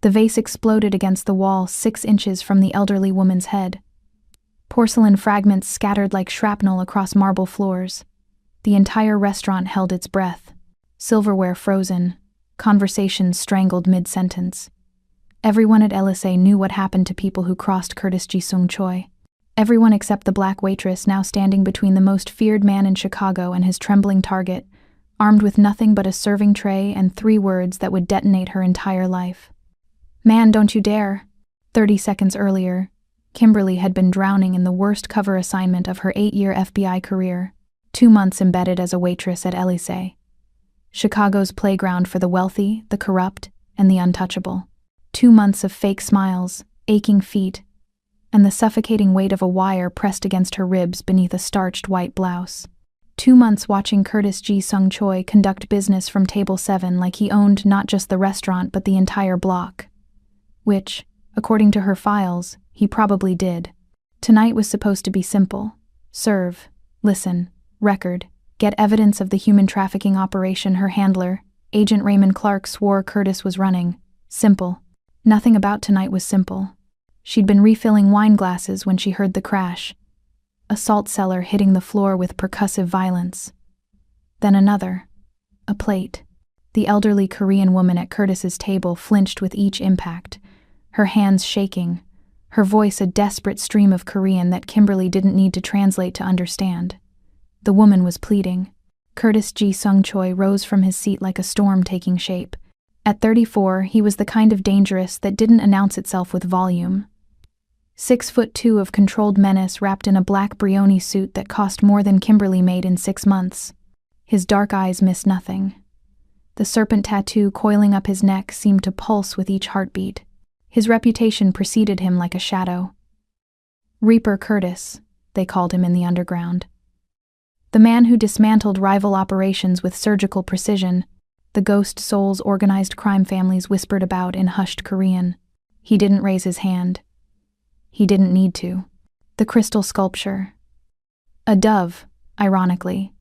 The vase exploded against the wall 6 inches from the elderly woman's head. Porcelain fragments scattered like shrapnel across marble floors. The entire restaurant held its breath. Silverware frozen. Conversations strangled mid-sentence. Everyone at LSA knew what happened to people who crossed Curtis Ji-sung Choi. Everyone except the black waitress, now standing between the most feared man in Chicago and his trembling target, armed with nothing but a serving tray and 3 words that would detonate her entire life. "Man, don't you dare." 30 seconds earlier, Kimberly had been drowning in the worst cover assignment of her 8-year FBI career, 2 months embedded as a waitress at Elysee. Chicago's playground for the wealthy, the corrupt, and the untouchable. 2 months of fake smiles, aching feet, and the suffocating weight of a wire pressed against her ribs beneath a starched white blouse. 2 months watching Curtis Ji-sung Choi conduct business from Table 7 like he owned not just the restaurant but the entire block. Which, according to her files, he probably did. Tonight was supposed to be simple. Serve, listen, record, get evidence of the human trafficking operation her handler, Agent Raymond Clark, swore Curtis was running. Simple. Nothing about tonight was simple. She'd been refilling wine glasses when she heard the crash. A salt cellar hitting the floor with percussive violence. Then another. A plate. The elderly Korean woman at Curtis's table flinched with each impact, her hands shaking, her voice a desperate stream of Korean that Kimberly didn't need to translate to understand. The woman was pleading. Curtis Ji-sung Choi rose from his seat like a storm taking shape. At 34, he was the kind of dangerous that didn't announce itself with volume. 6'2" of controlled menace wrapped in a black Brioni suit that cost more than Kimberly made in 6 months. His dark eyes missed nothing. The serpent tattoo coiling up his neck seemed to pulse with each heartbeat. His reputation preceded him like a shadow. Reaper Curtis, they called him in the underground. The man who dismantled rival operations with surgical precision, the ghost souls organized crime families whispered about in hushed Korean. He didn't raise his hand. He didn't need to. The crystal sculpture. A dove, ironically,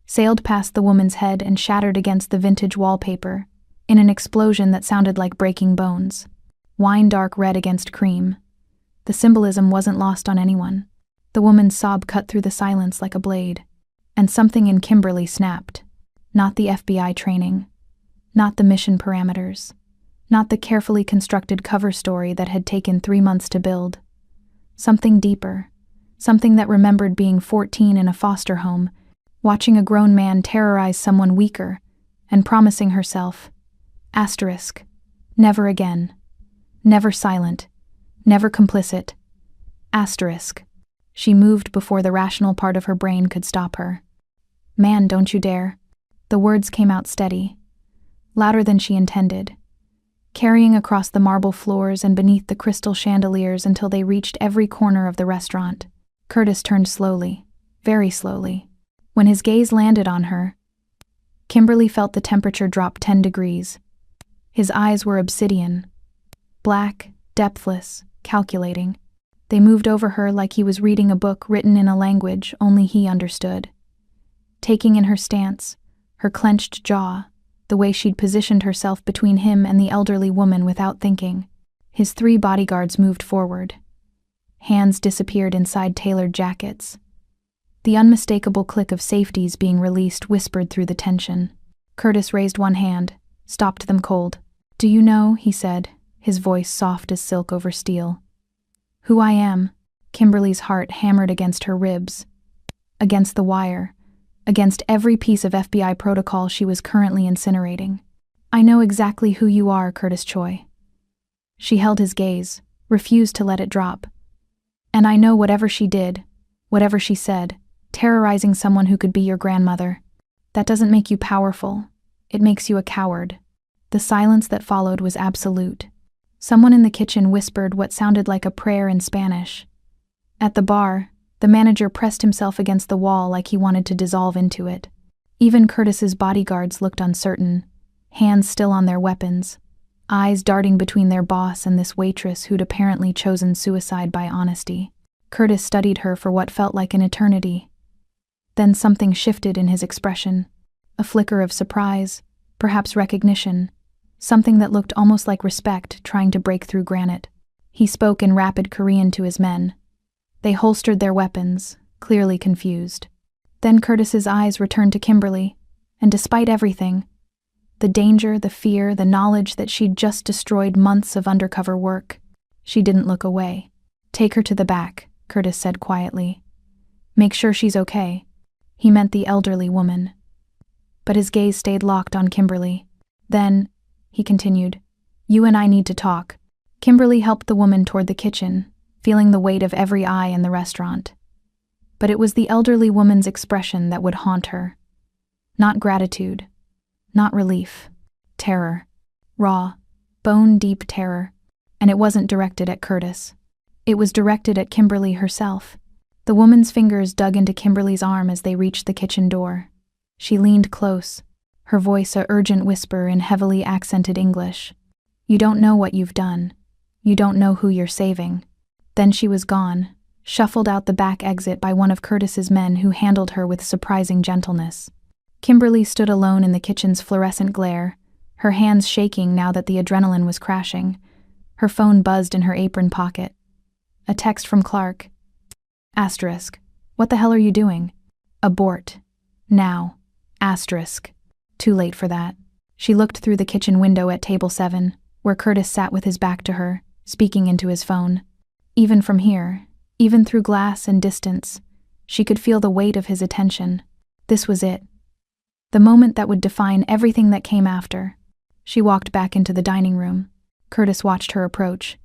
sailed past the woman's head and shattered against the vintage wallpaper, in an explosion that sounded like breaking bones. Wine dark red against cream. The symbolism wasn't lost on anyone. The woman's sob cut through the silence like a blade. And something in Kimberly snapped. Not the FBI training. Not the mission parameters. Not the carefully constructed cover story that had taken 3 months to build. Something deeper. Something that remembered being 14 in a foster home, watching a grown man terrorize someone weaker, and promising herself, asterisk, never again. Never silent. Never complicit. Asterisk. She moved before the rational part of her brain could stop her. "Man, don't you dare." The words came out steady. Louder than she intended. Carrying across the marble floors and beneath the crystal chandeliers until they reached every corner of the restaurant. Curtis turned slowly. Very slowly. When his gaze landed on her, Kimberly felt the temperature drop 10 degrees. His eyes were obsidian. Black, depthless, calculating. They moved over her like he was reading a book written in a language only he understood. Taking in her stance, her clenched jaw, the way she'd positioned herself between him and the elderly woman without thinking. His 3 bodyguards moved forward. Hands disappeared inside tailored jackets. The unmistakable click of safeties being released whispered through the tension. Curtis raised one hand, stopped them cold. "Do you know," he said, his voice soft as silk over steel, "who I am?" Kimberly's heart hammered against her ribs, against the wire, against every piece of FBI protocol she was currently incinerating. "I know exactly who you are, Curtis Choi." She held his gaze, refused to let it drop. "And I know whatever she did, whatever she said, terrorizing someone who could be your grandmother. That doesn't make you powerful. It makes you a coward." The silence that followed was absolute. Someone in the kitchen whispered what sounded like a prayer in Spanish. At the bar, the manager pressed himself against the wall like he wanted to dissolve into it. Even Curtis's bodyguards looked uncertain, hands still on their weapons, eyes darting between their boss and this waitress who'd apparently chosen suicide by honesty. Curtis studied her for what felt like an eternity. Then something shifted in his expression. A flicker of surprise, perhaps recognition. something that looked almost like respect trying to break through granite. He spoke in rapid Korean to his men. They holstered their weapons, clearly confused. Then Curtis's eyes returned to Kimberly, and despite everything, the danger, the fear, the knowledge that she'd just destroyed months of undercover work, she didn't look away. "Take her to the back," Curtis said quietly. "Make sure she's okay." He meant the elderly woman. But his gaze stayed locked on Kimberly. "Then," he continued, "you and I need to talk." Kimberly helped the woman toward the kitchen, feeling the weight of every eye in the restaurant. But it was the elderly woman's expression that would haunt her. Not gratitude, not relief, terror. Raw, bone-deep terror. And it wasn't directed at Curtis. It was directed at Kimberly herself. The woman's fingers dug into Kimberly's arm as they reached the kitchen door. She leaned close, her voice a urgent whisper in heavily accented English. "You don't know what you've done. You don't know who you're saving." Then she was gone, shuffled out the back exit by one of Curtis's men who handled her with surprising gentleness. Kimberly stood alone in the kitchen's fluorescent glare, her hands shaking now that the adrenaline was crashing. Her phone buzzed in her apron pocket. A text from Clark. Asterisk. "What the hell are you doing?" "Abort. Now. Asterisk. Too late for that." She looked through the kitchen window at table 7, where Curtis sat with his back to her, speaking into his phone. Even from here, even through glass and distance, she could feel the weight of his attention. This was it. The moment that would define everything that came after. She walked back into the dining room. Curtis watched her approach.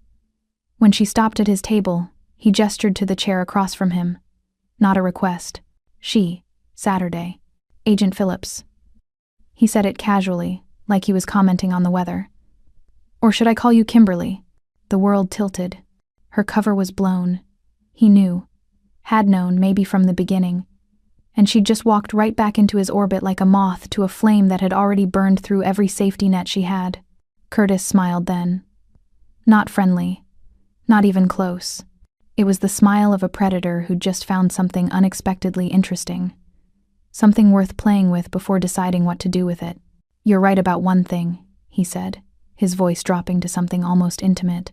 When she stopped at his table, he gestured to the chair across from him. Not a request. "She, Saturday. Agent Phillips." He said it casually, like he was commenting on the weather. "Or should I call you Kimberly?" The world tilted. Her cover was blown. He knew. Had known, maybe from the beginning. And she'd just walked right back into his orbit like a moth to a flame that had already burned through every safety net she had. Curtis smiled then. Not friendly. Not even close. It was the smile of a predator who'd just found something unexpectedly interesting. Something worth playing with before deciding what to do with it. "You're right about one thing," he said, his voice dropping to something almost intimate.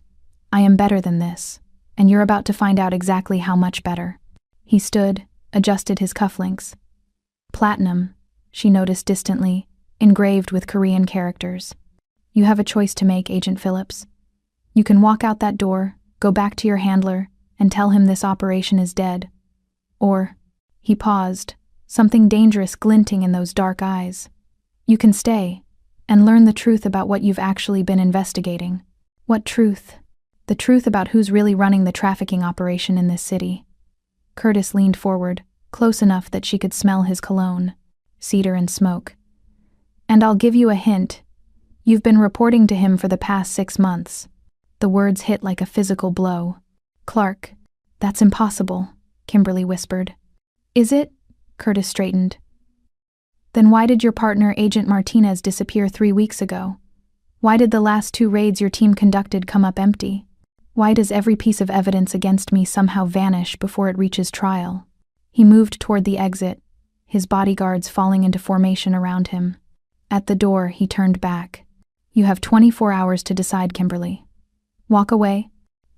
"I am better than this, and you're about to find out exactly how much better." He stood, adjusted his cufflinks. "Platinum," she noticed distantly, engraved with Korean characters. "You have a choice to make, Agent Phillips. You can walk out that door, go back to your handler, and tell him this operation is dead. Or," he paused, something dangerous glinting in those dark eyes, "you can stay, and learn the truth about what you've actually been investigating." "What truth?" "The truth about who's really running the trafficking operation in this city." Curtis leaned forward, close enough that she could smell his cologne, cedar and smoke. "And I'll give you a hint. You've been reporting to him for the past 6 months." The words hit like a physical blow. "Clark, that's impossible," Kimberly whispered. "Is it?" Curtis straightened. "Then why did your partner, Agent Martinez, disappear 3 weeks ago? Why did the last 2 raids your team conducted come up empty? Why does every piece of evidence against me somehow vanish before it reaches trial?" He moved toward the exit, his bodyguards falling into formation around him. At the door, he turned back. "You have 24 hours to decide, Kimberly. Walk away,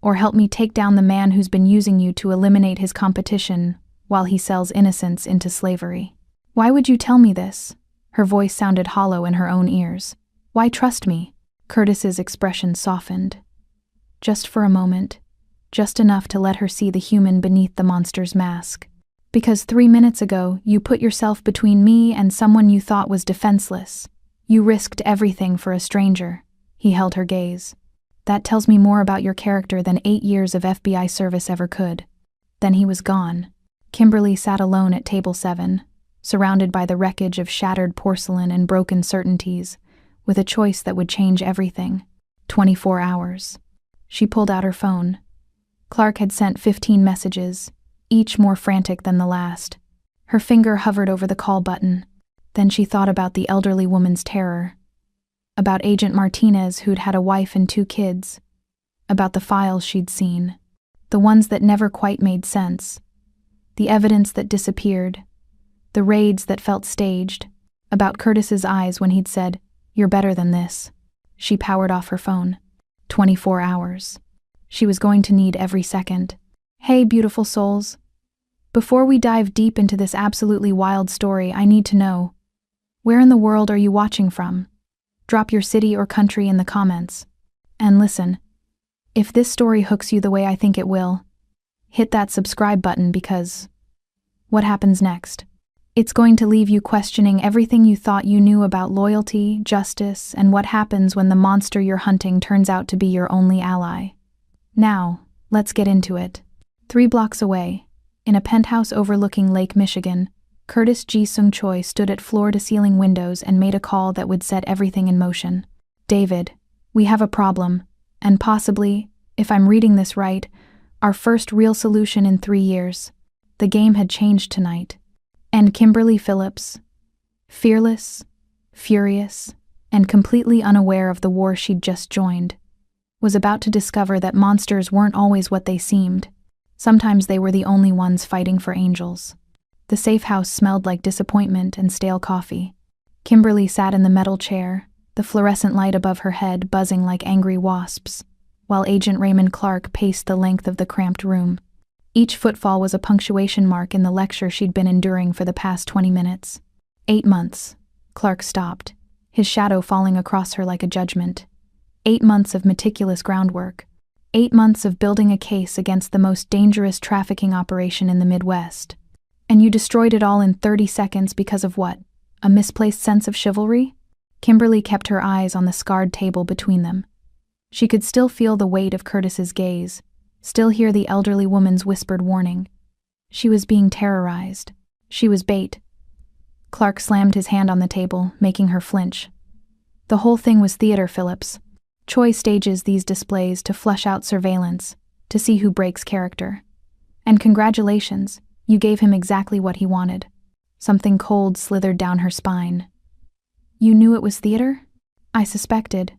or help me take down the man who's been using you to eliminate his competition while he sells innocents into slavery." "Why would you tell me this?" Her voice sounded hollow in her own ears. "Why trust me?" Curtis's expression softened. Just for a moment, just enough to let her see the human beneath the monster's mask. "Because 3 minutes ago, you put yourself between me and someone you thought was defenseless. You risked everything for a stranger." He held her gaze. "That tells me more about your character than 8 years of FBI service ever could." Then he was gone. Kimberly sat alone at table 7, surrounded by the wreckage of shattered porcelain and broken certainties, with a choice that would change everything. 24 hours. She pulled out her phone. Clark had sent 15 messages, each more frantic than the last. Her finger hovered over the call button. Then she thought about the elderly woman's terror. About Agent Martinez, who'd had a wife and 2 kids. About the files she'd seen. The ones that never quite made sense. The evidence that disappeared. The raids that felt staged. About Curtis's eyes when he'd said, "You're better than this." She powered off her phone. 24 hours. She was going to need every second. Hey, beautiful souls. Before we dive deep into this absolutely wild story, I need to know, where in the world are you watching from? Drop your city or country in the comments. And listen, if this story hooks you the way I think it will, hit that subscribe button because what happens next? It's going to leave you questioning everything you thought you knew about loyalty, justice, and what happens when the monster you're hunting turns out to be your only ally. Now, let's get into it. 3 blocks away, in a penthouse overlooking Lake Michigan, Curtis Ji Sung Choi stood at floor-to-ceiling windows and made a call that would set everything in motion. David, we have a problem, and possibly, if I'm reading this right, our first real solution in 3 years. The game had changed tonight. And Kimberly Phillips, fearless, furious, and completely unaware of the war she'd just joined, was about to discover that monsters weren't always what they seemed. Sometimes they were the only ones fighting for angels. The safe house smelled like disappointment and stale coffee. Kimberly sat in the metal chair, the fluorescent light above her head buzzing like angry wasps, while Agent Raymond Clark paced the length of the cramped room. Each footfall was a punctuation mark in the lecture she'd been enduring for the past 20 minutes. 8 months. Clark stopped, his shadow falling across her like a judgment. 8 months of meticulous groundwork. 8 months of building a case against the most dangerous trafficking operation in the Midwest. And you destroyed it all in 30 seconds because of what? A misplaced sense of chivalry? Kimberly kept her eyes on the scarred table between them. She could still feel the weight of Curtis's gaze, still hear the elderly woman's whispered warning. She was being terrorized. She was bait. Clark slammed his hand on the table, making her flinch. The whole thing was theater, Phillips. Choi stages these displays to flush out surveillance, to see who breaks character. And congratulations, you gave him exactly what he wanted. Something cold slithered down her spine. You knew it was theater? I suspected.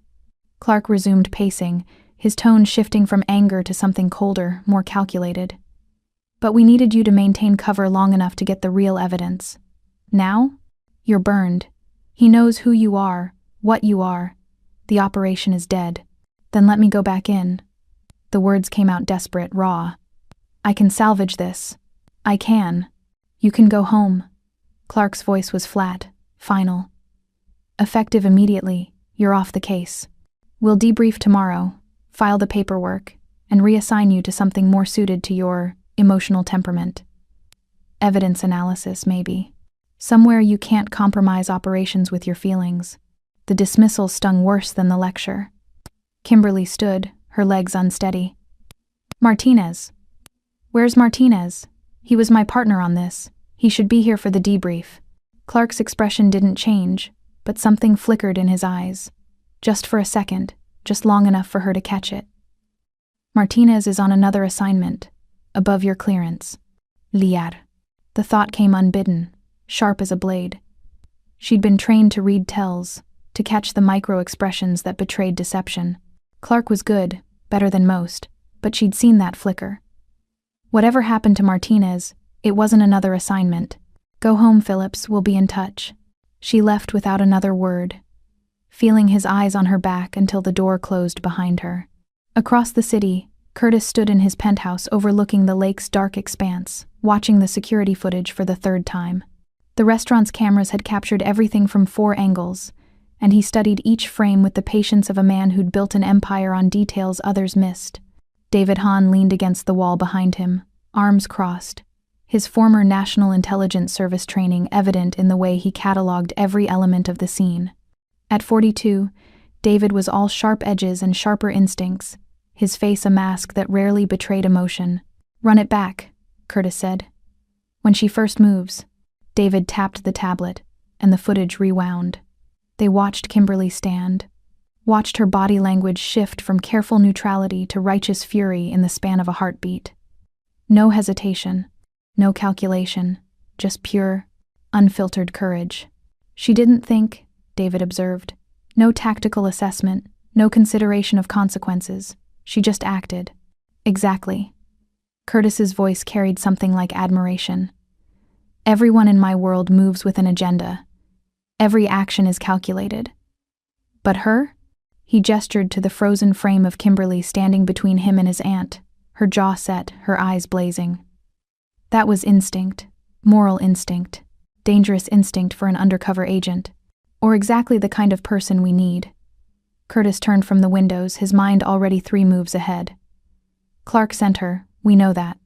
Clark resumed pacing, his tone shifting from anger to something colder, more calculated. But we needed you to maintain cover long enough to get the real evidence. Now? You're burned. He knows who you are, what you are. The operation is dead. Then let me go back in. The words came out desperate, raw. I can salvage this. I can. You can go home. Clark's voice was flat, final. Effective immediately, you're off the case. We'll debrief tomorrow, file the paperwork, and reassign you to something more suited to your emotional temperament. Evidence analysis, maybe. Somewhere you can't compromise operations with your feelings. The dismissal stung worse than the lecture. Kimberly stood, her legs unsteady. Martinez. Where's Martinez? He was my partner on this. He should be here for the debrief. Clark's expression didn't change, but something flickered in his eyes. Just for a second, just long enough for her to catch it. Martinez is on another assignment, above your clearance. Liar. The thought came unbidden, sharp as a blade. She'd been trained to read tells, to catch the micro-expressions that betrayed deception. Clark was good, better than most, but she'd seen that flicker. Whatever happened to Martinez, it wasn't another assignment. Go home, Phillips, we'll be in touch. She left without another word, feeling his eyes on her back until the door closed behind her. Across the city, Curtis stood in his penthouse overlooking the lake's dark expanse, watching the security footage for the 3rd time. The restaurant's cameras had captured everything from 4 angles, and he studied each frame with the patience of a man who'd built an empire on details others missed. David Hahn leaned against the wall behind him, arms crossed, his former National Intelligence Service training evident in the way he cataloged every element of the scene. At 42, David was all sharp edges and sharper instincts, his face a mask that rarely betrayed emotion. Run it back, Curtis said. When she first moves, David tapped the tablet, and the footage rewound. They watched Kimberly stand, watched her body language shift from careful neutrality to righteous fury in the span of a heartbeat. No hesitation, no calculation, just pure, unfiltered courage. She didn't think, David observed. No tactical assessment, no consideration of consequences. She just acted. Exactly. Curtis's voice carried something like admiration. Everyone in my world moves with an agenda. Every action is calculated. But her? He gestured to the frozen frame of Kimberly standing between him and his aunt, her jaw set, her eyes blazing. That was instinct, moral instinct, dangerous instinct for an undercover agent, or exactly the kind of person we need. Curtis turned from the windows, his mind already 3 moves ahead. Clark sent her, we know that.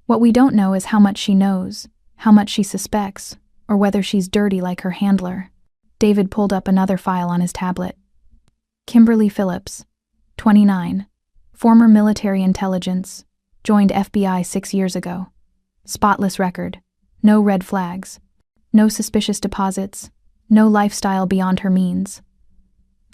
What we don't know is how much she knows, how much she suspects, or whether she's dirty like her handler. David pulled up another file on his tablet. Kimberly Phillips, 29, former military intelligence, joined FBI 6 years ago. Spotless record, no red flags, no suspicious deposits, no lifestyle beyond her means.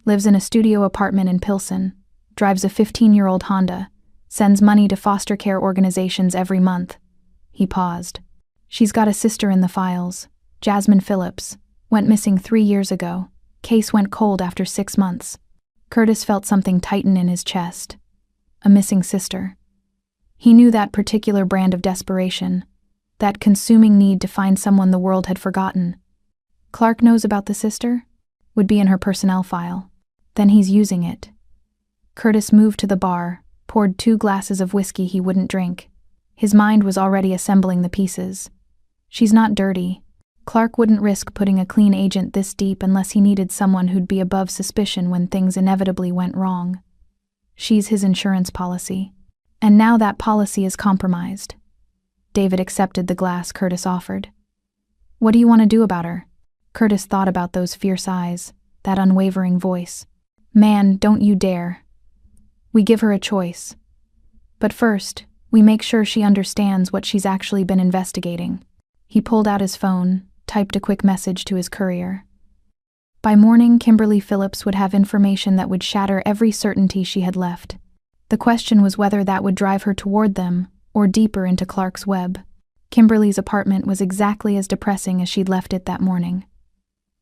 Lives in a studio apartment in Pilsen, drives a 15-year-old Honda, sends money to foster care organizations every month. He paused. She's got a sister in the files, Jasmine Phillips, went missing 3 years ago. Case went cold after 6 months. Curtis felt something tighten in his chest. A missing sister. He knew that particular brand of desperation, that consuming need to find someone the world had forgotten. Clark knows about the sister? Would be in her personnel file. Then he's using it. Curtis moved to the bar, poured 2 glasses of whiskey he wouldn't drink. His mind was already assembling the pieces. She's not dirty. Clark wouldn't risk putting a clean agent this deep unless he needed someone who'd be above suspicion when things inevitably went wrong. She's his insurance policy. And now that policy is compromised. David accepted the glass Curtis offered. What do you want to do about her? Curtis thought about those fierce eyes, that unwavering voice. Man, don't you dare. We give her a choice. But first, we make sure she understands what she's actually been investigating. He pulled out his phone, typed a quick message to his courier. By morning, Kimberly Phillips would have information that would shatter every certainty she had left. The question was whether that would drive her toward them, or deeper into Clark's web. Kimberly's apartment was exactly as depressing as she'd left it that morning.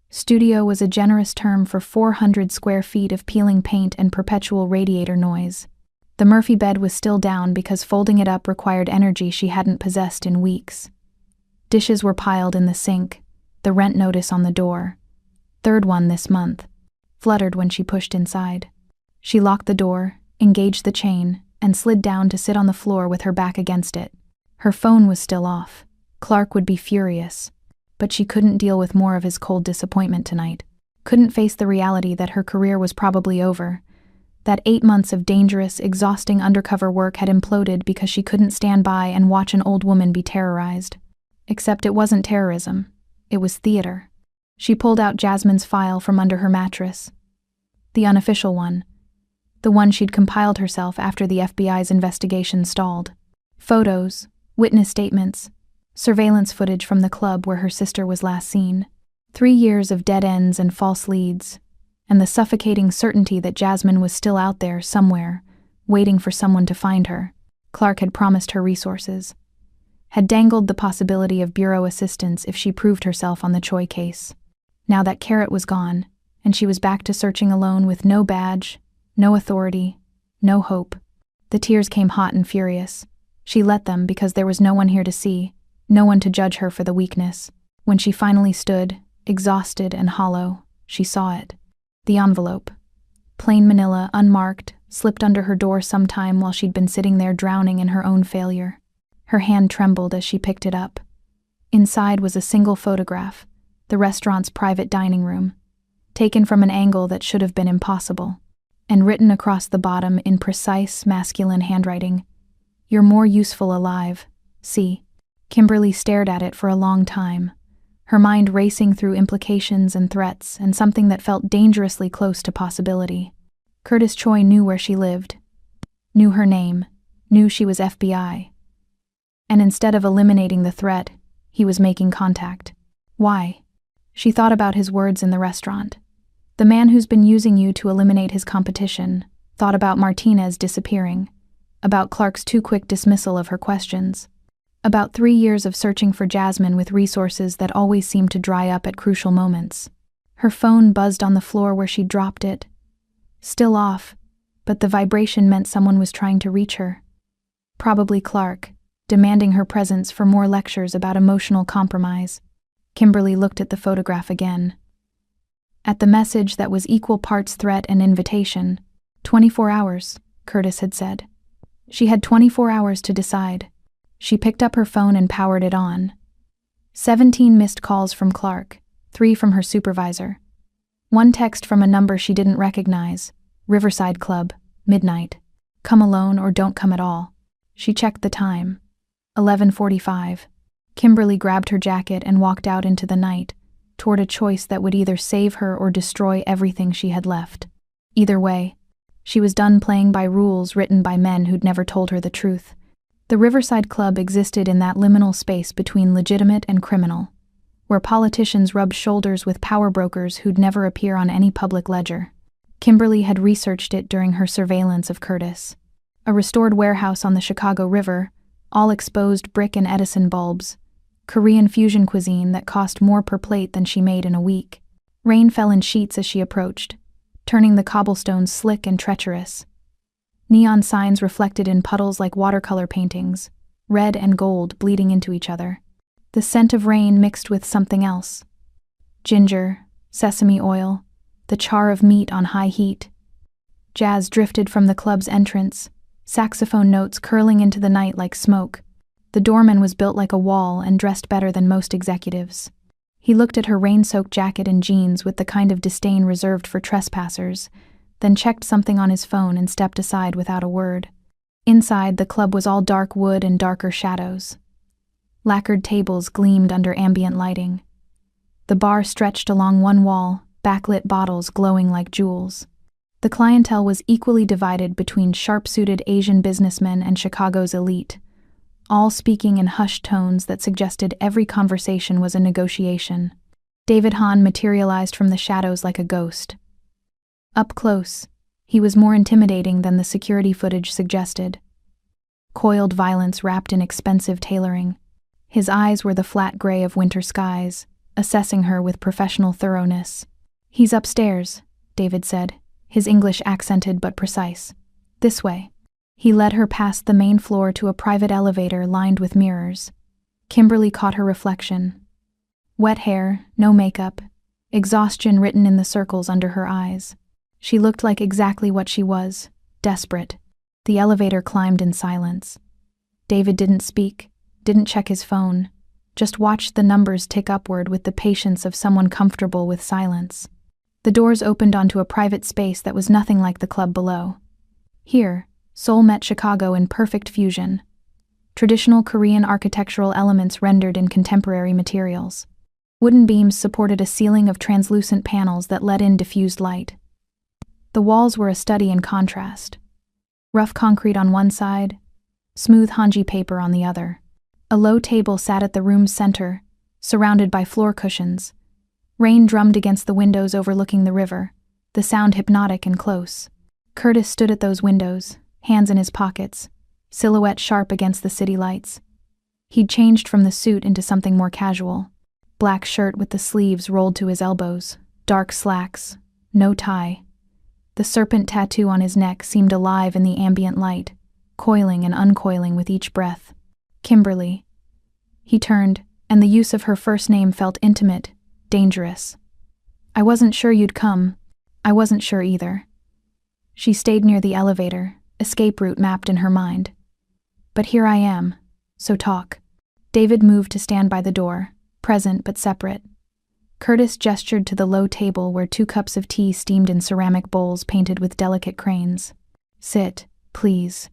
Studio was a generous term for 400 square feet of peeling paint and perpetual radiator noise. The Murphy bed was still down because folding it up required energy she hadn't possessed in weeks. Dishes were piled in the sink, the rent notice on the door. 3rd one this month. Fluttered when she pushed inside. She locked the door, engaged the chain, and slid down to sit on the floor with her back against it. Her phone was still off. Clark would be furious. But she couldn't deal with more of his cold disappointment tonight. Couldn't face the reality that her career was probably over. That 8 months of dangerous, exhausting undercover work had imploded because she couldn't stand by and watch an old woman be terrorized. Except it wasn't terrorism. It was theater. She pulled out Jasmine's file from under her mattress. The unofficial one. The one she'd compiled herself after the FBI's investigation stalled. Photos, witness statements, surveillance footage from the club where her sister was last seen. 3 years of dead ends and false leads, and the suffocating certainty that Jasmine was still out there somewhere, waiting for someone to find her. Clark had promised her resources. Had dangled the possibility of bureau assistance if she proved herself on the Choi case. Now that carrot was gone, and she was back to searching alone with no badge, no authority, no hope. The tears came hot and furious. She let them because there was no one here to see, no one to judge her for the weakness. When she finally stood, exhausted and hollow, she saw it. The envelope. Plain manila, unmarked, slipped under her door sometime while she'd been sitting there drowning in her own failure. Her hand trembled as she picked it up. Inside was a single photograph, the restaurant's private dining room, taken from an angle that should have been impossible, and written across the bottom in precise, masculine handwriting, "You're more useful alive. See." Kimberly stared at it for a long time, her mind racing through implications and threats and something that felt dangerously close to possibility. Curtis Choi knew where she lived, knew her name, knew she was FBI. And instead of eliminating the threat, he was making contact. Why? She thought about his words in the restaurant. The man who's been using you to eliminate his competition, thought about Martinez disappearing, about Clark's too quick dismissal of her questions. About 3 years of searching for Jasmine with resources that always seemed to dry up at crucial moments. Her phone buzzed on the floor where she dropped it. Still off, but the vibration meant someone was trying to reach her. Probably Clark, demanding her presence for more lectures about emotional compromise. Kimberly looked at the photograph again. At the message that was equal parts threat and invitation. 24 hours, Curtis had said. She had 24 hours to decide. She picked up her phone and powered it on. 17 missed calls from Clark, 3 from her supervisor. 1 text from a number she didn't recognize. Riverside Club, midnight. Come alone or don't come at all. She checked the time. 11:45. Kimberly grabbed her jacket and walked out into the night, toward a choice that would either save her or destroy everything she had left. Either way, she was done playing by rules written by men who'd never told her the truth. The Riverside Club existed in that liminal space between legitimate and criminal, where politicians rubbed shoulders with power brokers who'd never appear on any public ledger. Kimberly had researched it during her surveillance of Curtis. A restored warehouse on the Chicago River, all exposed brick and Edison bulbs, Korean fusion cuisine that cost more per plate than she made in a week. Rain fell in sheets as she approached, turning the cobblestones slick and treacherous. Neon signs reflected in puddles like watercolor paintings, red and gold bleeding into each other. The scent of rain mixed with something else. Ginger, sesame oil, the char of meat on high heat. Jazz drifted from the club's entrance, saxophone notes curling into the night like smoke. The doorman was built like a wall and dressed better than most executives. He looked at her rain-soaked jacket and jeans with the kind of disdain reserved for trespassers, then checked something on his phone and stepped aside without a word. Inside, the club was all dark wood and darker shadows. Lacquered tables gleamed under ambient lighting. The bar stretched along one wall, backlit bottles glowing like jewels. The clientele was equally divided between sharp-suited Asian businessmen and Chicago's elite, all speaking in hushed tones that suggested every conversation was a negotiation. David Hahn materialized from the shadows like a ghost. Up close, he was more intimidating than the security footage suggested. Coiled violence wrapped in expensive tailoring. His eyes were the flat gray of winter skies, assessing her with professional thoroughness. "He's upstairs," David said, his English accented but precise. "This way." He led her past the main floor to a private elevator lined with mirrors. Kimberly caught her reflection. Wet hair, no makeup, exhaustion written in the circles under her eyes. She looked like exactly what she was, desperate. The elevator climbed in silence. David didn't speak, didn't check his phone, just watched the numbers tick upward with the patience of someone comfortable with silence. The doors opened onto a private space that was nothing like the club below. Here, Seoul met Chicago in perfect fusion. Traditional Korean architectural elements rendered in contemporary materials. Wooden beams supported a ceiling of translucent panels that let in diffused light. The walls were a study in contrast. Rough concrete on one side, smooth hanji paper on the other. A low table sat at the room's center, surrounded by floor cushions. Rain drummed against the windows overlooking the river, the sound hypnotic and close. Curtis stood at those windows, hands in his pockets, silhouette sharp against the city lights. He'd changed from the suit into something more casual. Black shirt with the sleeves rolled to his elbows, dark slacks, no tie. The serpent tattoo on his neck seemed alive in the ambient light, coiling and uncoiling with each breath. Kimberly. He turned, and the use of her first name felt intimate, dangerous. "I wasn't sure you'd come. I wasn't sure either." She stayed near the elevator, escape route mapped in her mind. "But here I am, so talk." David moved to stand by the door, present but separate. Curtis gestured to the low table where 2 cups of tea steamed in ceramic bowls painted with delicate cranes. "Sit, please."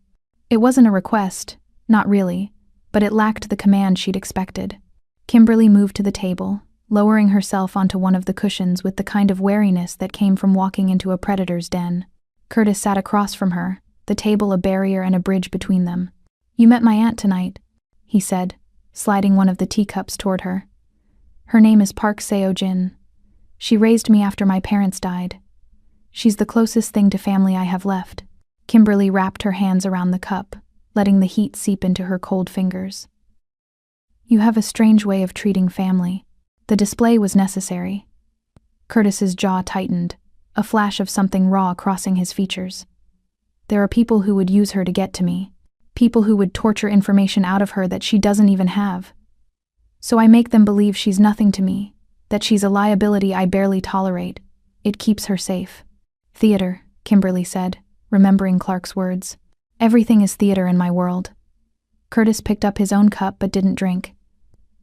It wasn't a request, not really, but it lacked the command she'd expected. Kimberly moved to the table, lowering herself onto one of the cushions with the kind of wariness that came from walking into a predator's den. Curtis sat across from her, the table a barrier and a bridge between them. "You met my aunt tonight," he said, sliding one of the teacups toward her. "Her name is Park Seo-jin. She raised me after my parents died. She's the closest thing to family I have left." Kimberly wrapped her hands around the cup, letting the heat seep into her cold fingers. "You have a strange way of treating family." The display was necessary. Curtis's jaw tightened, a flash of something raw crossing his features. "There are people who would use her to get to me. People who would torture information out of her that she doesn't even have. So I make them believe she's nothing to me, that she's a liability I barely tolerate. It keeps her safe. Theater, Kimberly said, remembering Clark's words. Everything is theater in my world. Curtis picked up his own cup but didn't drink.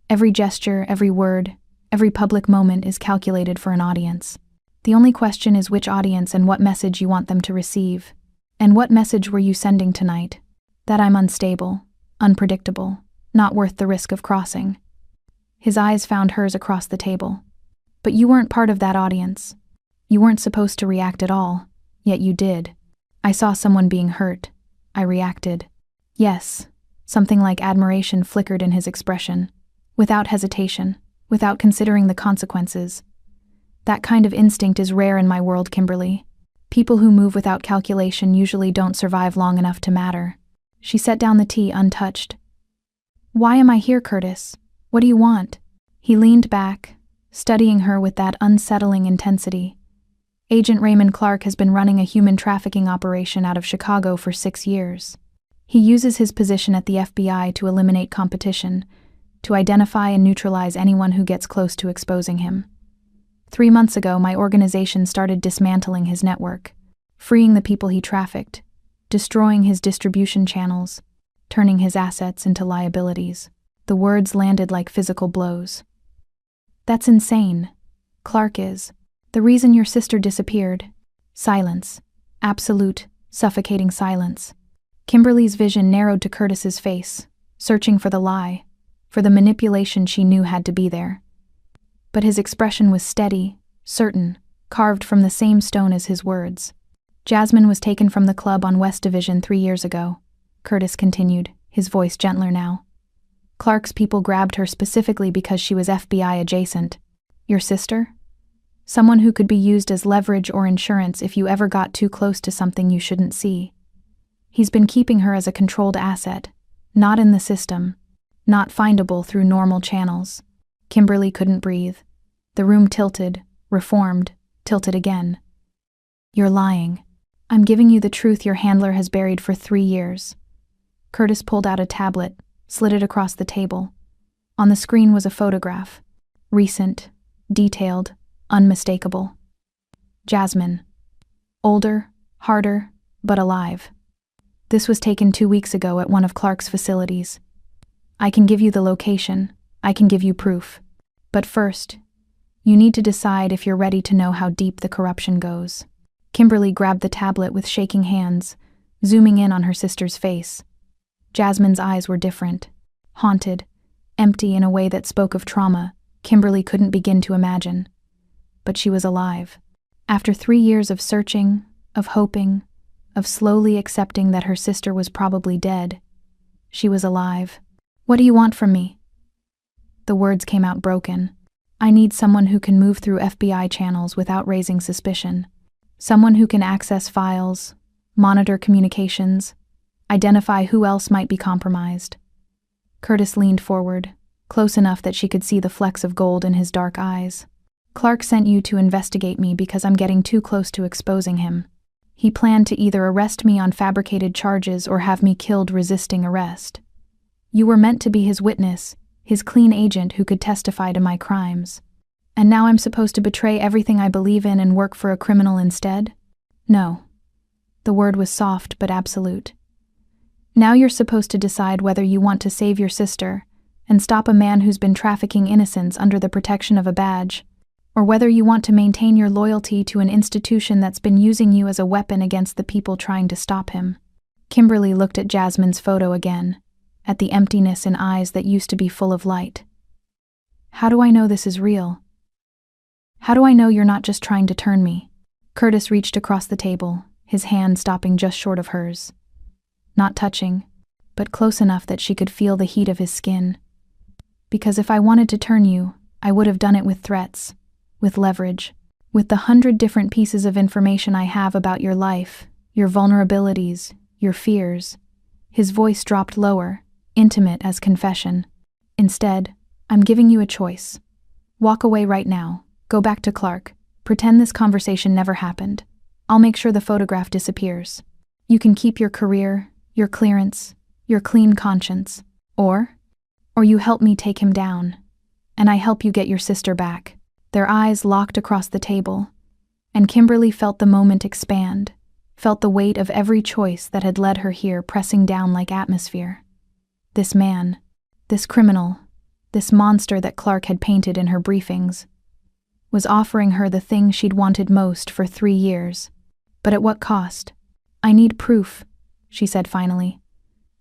Every gesture, every word, every public moment is calculated for an audience. The only question is which audience and what message you want them to receive. And what message were you sending tonight? That I'm unstable, unpredictable, not worth the risk of crossing. His eyes found hers across the table. But you weren't part of that audience. You weren't supposed to react at all, yet you did. I saw someone being hurt. I reacted. Yes, something like admiration flickered in his expression. Without hesitation, without considering the consequences. That kind of instinct is rare in my world, Kimberly. People who move without calculation usually don't survive long enough to matter. She set down the tea untouched. Why am I here, Curtis? What do you want? He leaned back, studying her with that unsettling intensity. Agent Raymond Clark has been running a human trafficking operation out of Chicago for 6 years. He uses his position at the FBI to eliminate competition, to identify and neutralize anyone who gets close to exposing him. 3 months ago, my organization started dismantling his network, freeing the people he trafficked, destroying his distribution channels, turning his assets into liabilities. The words landed like physical blows. That's insane. Clark is. The reason your sister disappeared. Silence. Absolute, suffocating silence. Kimberly's vision narrowed to Curtis's face, searching for the lie, for the manipulation she knew had to be there. But his expression was steady, certain, carved from the same stone as his words. Jasmine was taken from the club on West Division 3 years ago, Curtis continued, his voice gentler now. Clark's people grabbed her specifically because she was FBI adjacent. Your sister? Someone who could be used as leverage or insurance if you ever got too close to something you shouldn't see. He's been keeping her as a controlled asset, not in the system, not findable through normal channels. Kimberly couldn't breathe. The room tilted, reformed, tilted again. You're lying. I'm giving you the truth your handler has buried for 3 years. Curtis pulled out a tablet, slid it across the table. On the screen was a photograph. Recent, detailed, unmistakable. Jasmine. Older, harder, but alive. This was taken 2 weeks ago at one of Clark's facilities. I can give you the location. I can give you proof. But first, you need to decide if you're ready to know how deep the corruption goes. Kimberly grabbed the tablet with shaking hands, zooming in on her sister's face. Jasmine's eyes were different. Haunted, empty in a way that spoke of trauma Kimberly couldn't begin to imagine. But she was alive. After 3 years of searching, of hoping, of slowly accepting that her sister was probably dead, she was alive. What do you want from me? The words came out broken. I need someone who can move through FBI channels without raising suspicion. Someone who can access files, monitor communications, identify who else might be compromised. Curtis leaned forward, close enough that she could see the flecks of gold in his dark eyes. Clark sent you to investigate me because I'm getting too close to exposing him. He planned to either arrest me on fabricated charges or have me killed resisting arrest. You were meant to be his witness, his clean agent who could testify to my crimes. And now I'm supposed to betray everything I believe in and work for a criminal instead? No. The word was soft but absolute. Now you're supposed to decide whether you want to save your sister and stop a man who's been trafficking innocents under the protection of a badge, or whether you want to maintain your loyalty to an institution that's been using you as a weapon against the people trying to stop him. Kimberly looked at Jasmine's photo again, at the emptiness in eyes that used to be full of light. How do I know this is real? How do I know you're not just trying to turn me? Curtis reached across the table, his hand stopping just short of hers. Not touching, but close enough that she could feel the heat of his skin. Because if I wanted to turn you, I would have done it with threats, with leverage, with the 100 different pieces of information I have about your life, your vulnerabilities, your fears. His voice dropped lower, intimate as confession. Instead, I'm giving you a choice. Walk away right now. Go back to Clark. Pretend this conversation never happened. I'll make sure the photograph disappears. You can keep your career, your clearance, your clean conscience. Or you help me take him down. And I help you get your sister back. Their eyes locked across the table. And Kimberly felt the moment expand, felt the weight of every choice that had led her here pressing down like atmosphere. This man, this criminal, this monster that Clark had painted in her briefings, was offering her the thing she'd wanted most for 3 years. But at what cost? "I need proof," she said finally.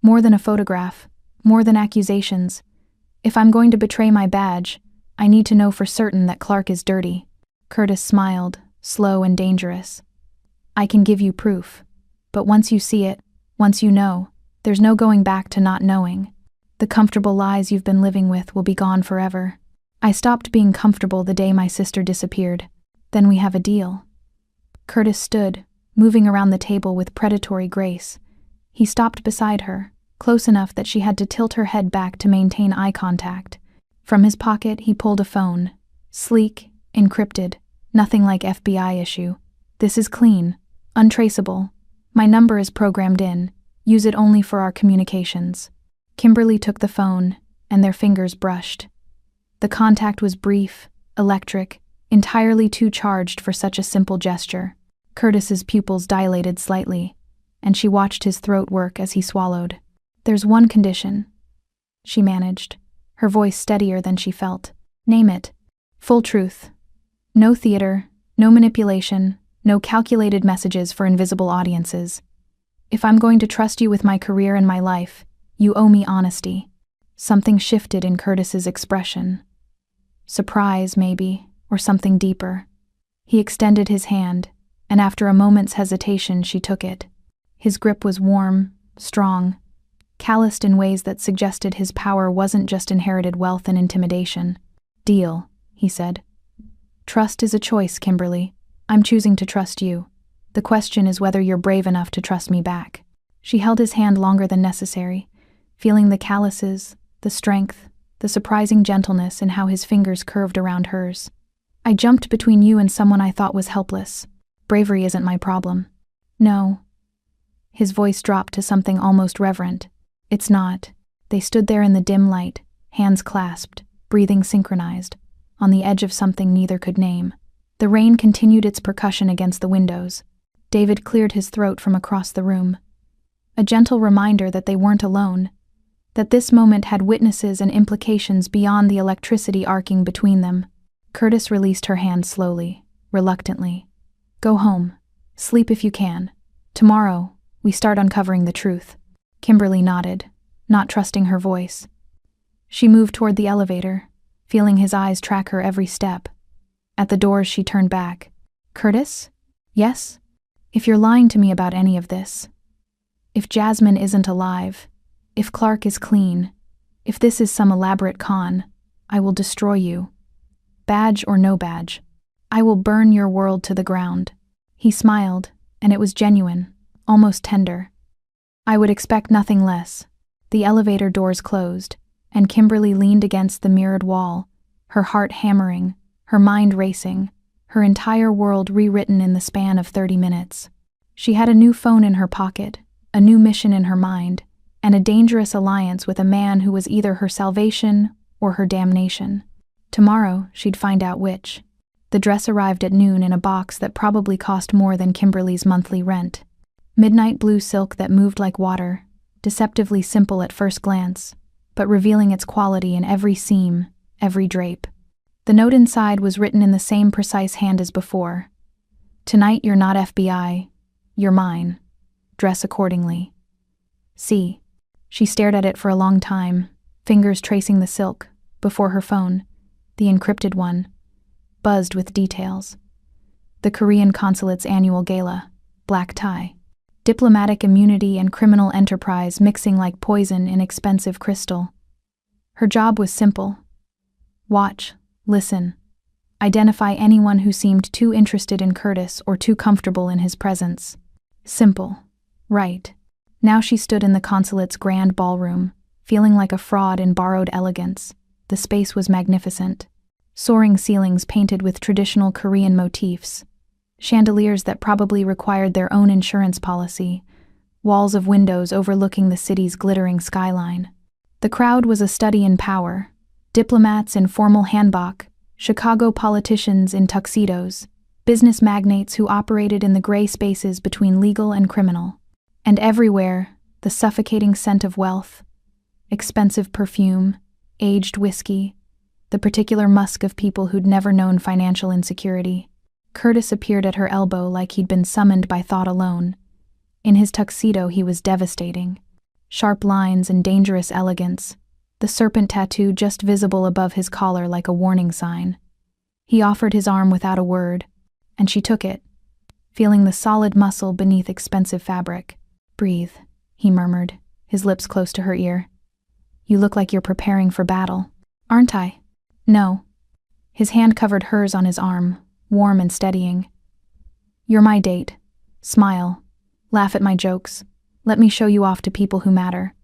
"More than a photograph, more than accusations. If I'm going to betray my badge, I need to know for certain that Clark is dirty." Curtis smiled, slow and dangerous. "I can give you proof. But once you see it, once you know, there's no going back to not knowing. The comfortable lies you've been living with will be gone forever. I stopped being comfortable the day my sister disappeared. Then we have a deal." Curtis stood, moving around the table with predatory grace. He stopped beside her, close enough that she had to tilt her head back to maintain eye contact. From his pocket, he pulled a phone. Sleek, encrypted, nothing like FBI issue. "This is clean, untraceable. My number is programmed in. Use it only for our communications." Kimberly took the phone, and their fingers brushed. The contact was brief, electric, entirely too charged for such a simple gesture. Curtis's pupils dilated slightly, and she watched his throat work as he swallowed. "There's one condition," she managed, her voice steadier than she felt. "Name it." "Full truth. No theater, no manipulation, no calculated messages for invisible audiences. If I'm going to trust you with my career and my life, you owe me honesty." Something shifted in Curtis's expression. Surprise, maybe, or something deeper. He extended his hand, and after a moment's hesitation she took it. His grip was warm, strong, calloused in ways that suggested his power wasn't just inherited wealth and intimidation. "Deal," he said. "Trust is a choice, Kimberly. I'm choosing to trust you. The question is whether you're brave enough to trust me back." She held his hand longer than necessary, feeling the calluses, the strength, the surprising gentleness in how his fingers curved around hers. "I jumped between you and someone I thought was helpless. Bravery isn't my problem." "No." His voice dropped to something almost reverent. "It's not." They stood there in the dim light, hands clasped, breathing synchronized, on the edge of something neither could name. The rain continued its percussion against the windows. David cleared his throat from across the room. A gentle reminder that they weren't alone, that this moment had witnesses and implications beyond the electricity arcing between them. Curtis released her hand slowly, reluctantly. "Go home. Sleep if you can. Tomorrow, we start uncovering the truth." Kimberly nodded, not trusting her voice. She moved toward the elevator, feeling his eyes track her every step. At the doors she turned back. "Curtis? Yes? If you're lying to me about any of this, if Jasmine isn't alive, if Clark is clean, if this is some elaborate con, I will destroy you. Badge or no badge. I will burn your world to the ground." He smiled, and it was genuine, almost tender. "I would expect nothing less." The elevator doors closed, and Kimberly leaned against the mirrored wall, her heart hammering, her mind racing, her entire world rewritten in the span of 30 minutes. She had a new phone in her pocket, a new mission in her mind, and a dangerous alliance with a man who was either her salvation or her damnation. Tomorrow, she'd find out which. The dress arrived at noon in a box that probably cost more than Kimberly's monthly rent. Midnight blue silk that moved like water, deceptively simple at first glance, but revealing its quality in every seam, every drape. The note inside was written in the same precise hand as before. "Tonight you're not FBI, you're mine. Dress accordingly." "See." She stared at it for a long time, fingers tracing the silk, before her phone, the encrypted one, buzzed with details. The Korean consulate's annual gala, black tie. Diplomatic immunity and criminal enterprise mixing like poison in expensive crystal. Her job was simple. Watch, listen, identify anyone who seemed too interested in Curtis or too comfortable in his presence. Simple. Right. Now she stood in the consulate's grand ballroom, feeling like a fraud in borrowed elegance. The space was magnificent. Soaring ceilings painted with traditional Korean motifs. Chandeliers that probably required their own insurance policy. Walls of windows overlooking the city's glittering skyline. The crowd was a study in power. Diplomats in formal hanbok, Chicago politicians in tuxedos, business magnates who operated in the gray spaces between legal and criminal. And everywhere, the suffocating scent of wealth, expensive perfume, aged whiskey, the particular musk of people who'd never known financial insecurity. Curtis appeared at her elbow like he'd been summoned by thought alone. In his tuxedo, he was devastating. Sharp lines and dangerous elegance, the serpent tattoo just visible above his collar like a warning sign. He offered his arm without a word, and she took it, feeling the solid muscle beneath expensive fabric. "Breathe," he murmured, his lips close to her ear. "You look like you're preparing for battle." "Aren't I?" "No." His hand covered hers on his arm, warm and steadying. "You're my date. Smile. Laugh at my jokes. Let me show you off to people who matter."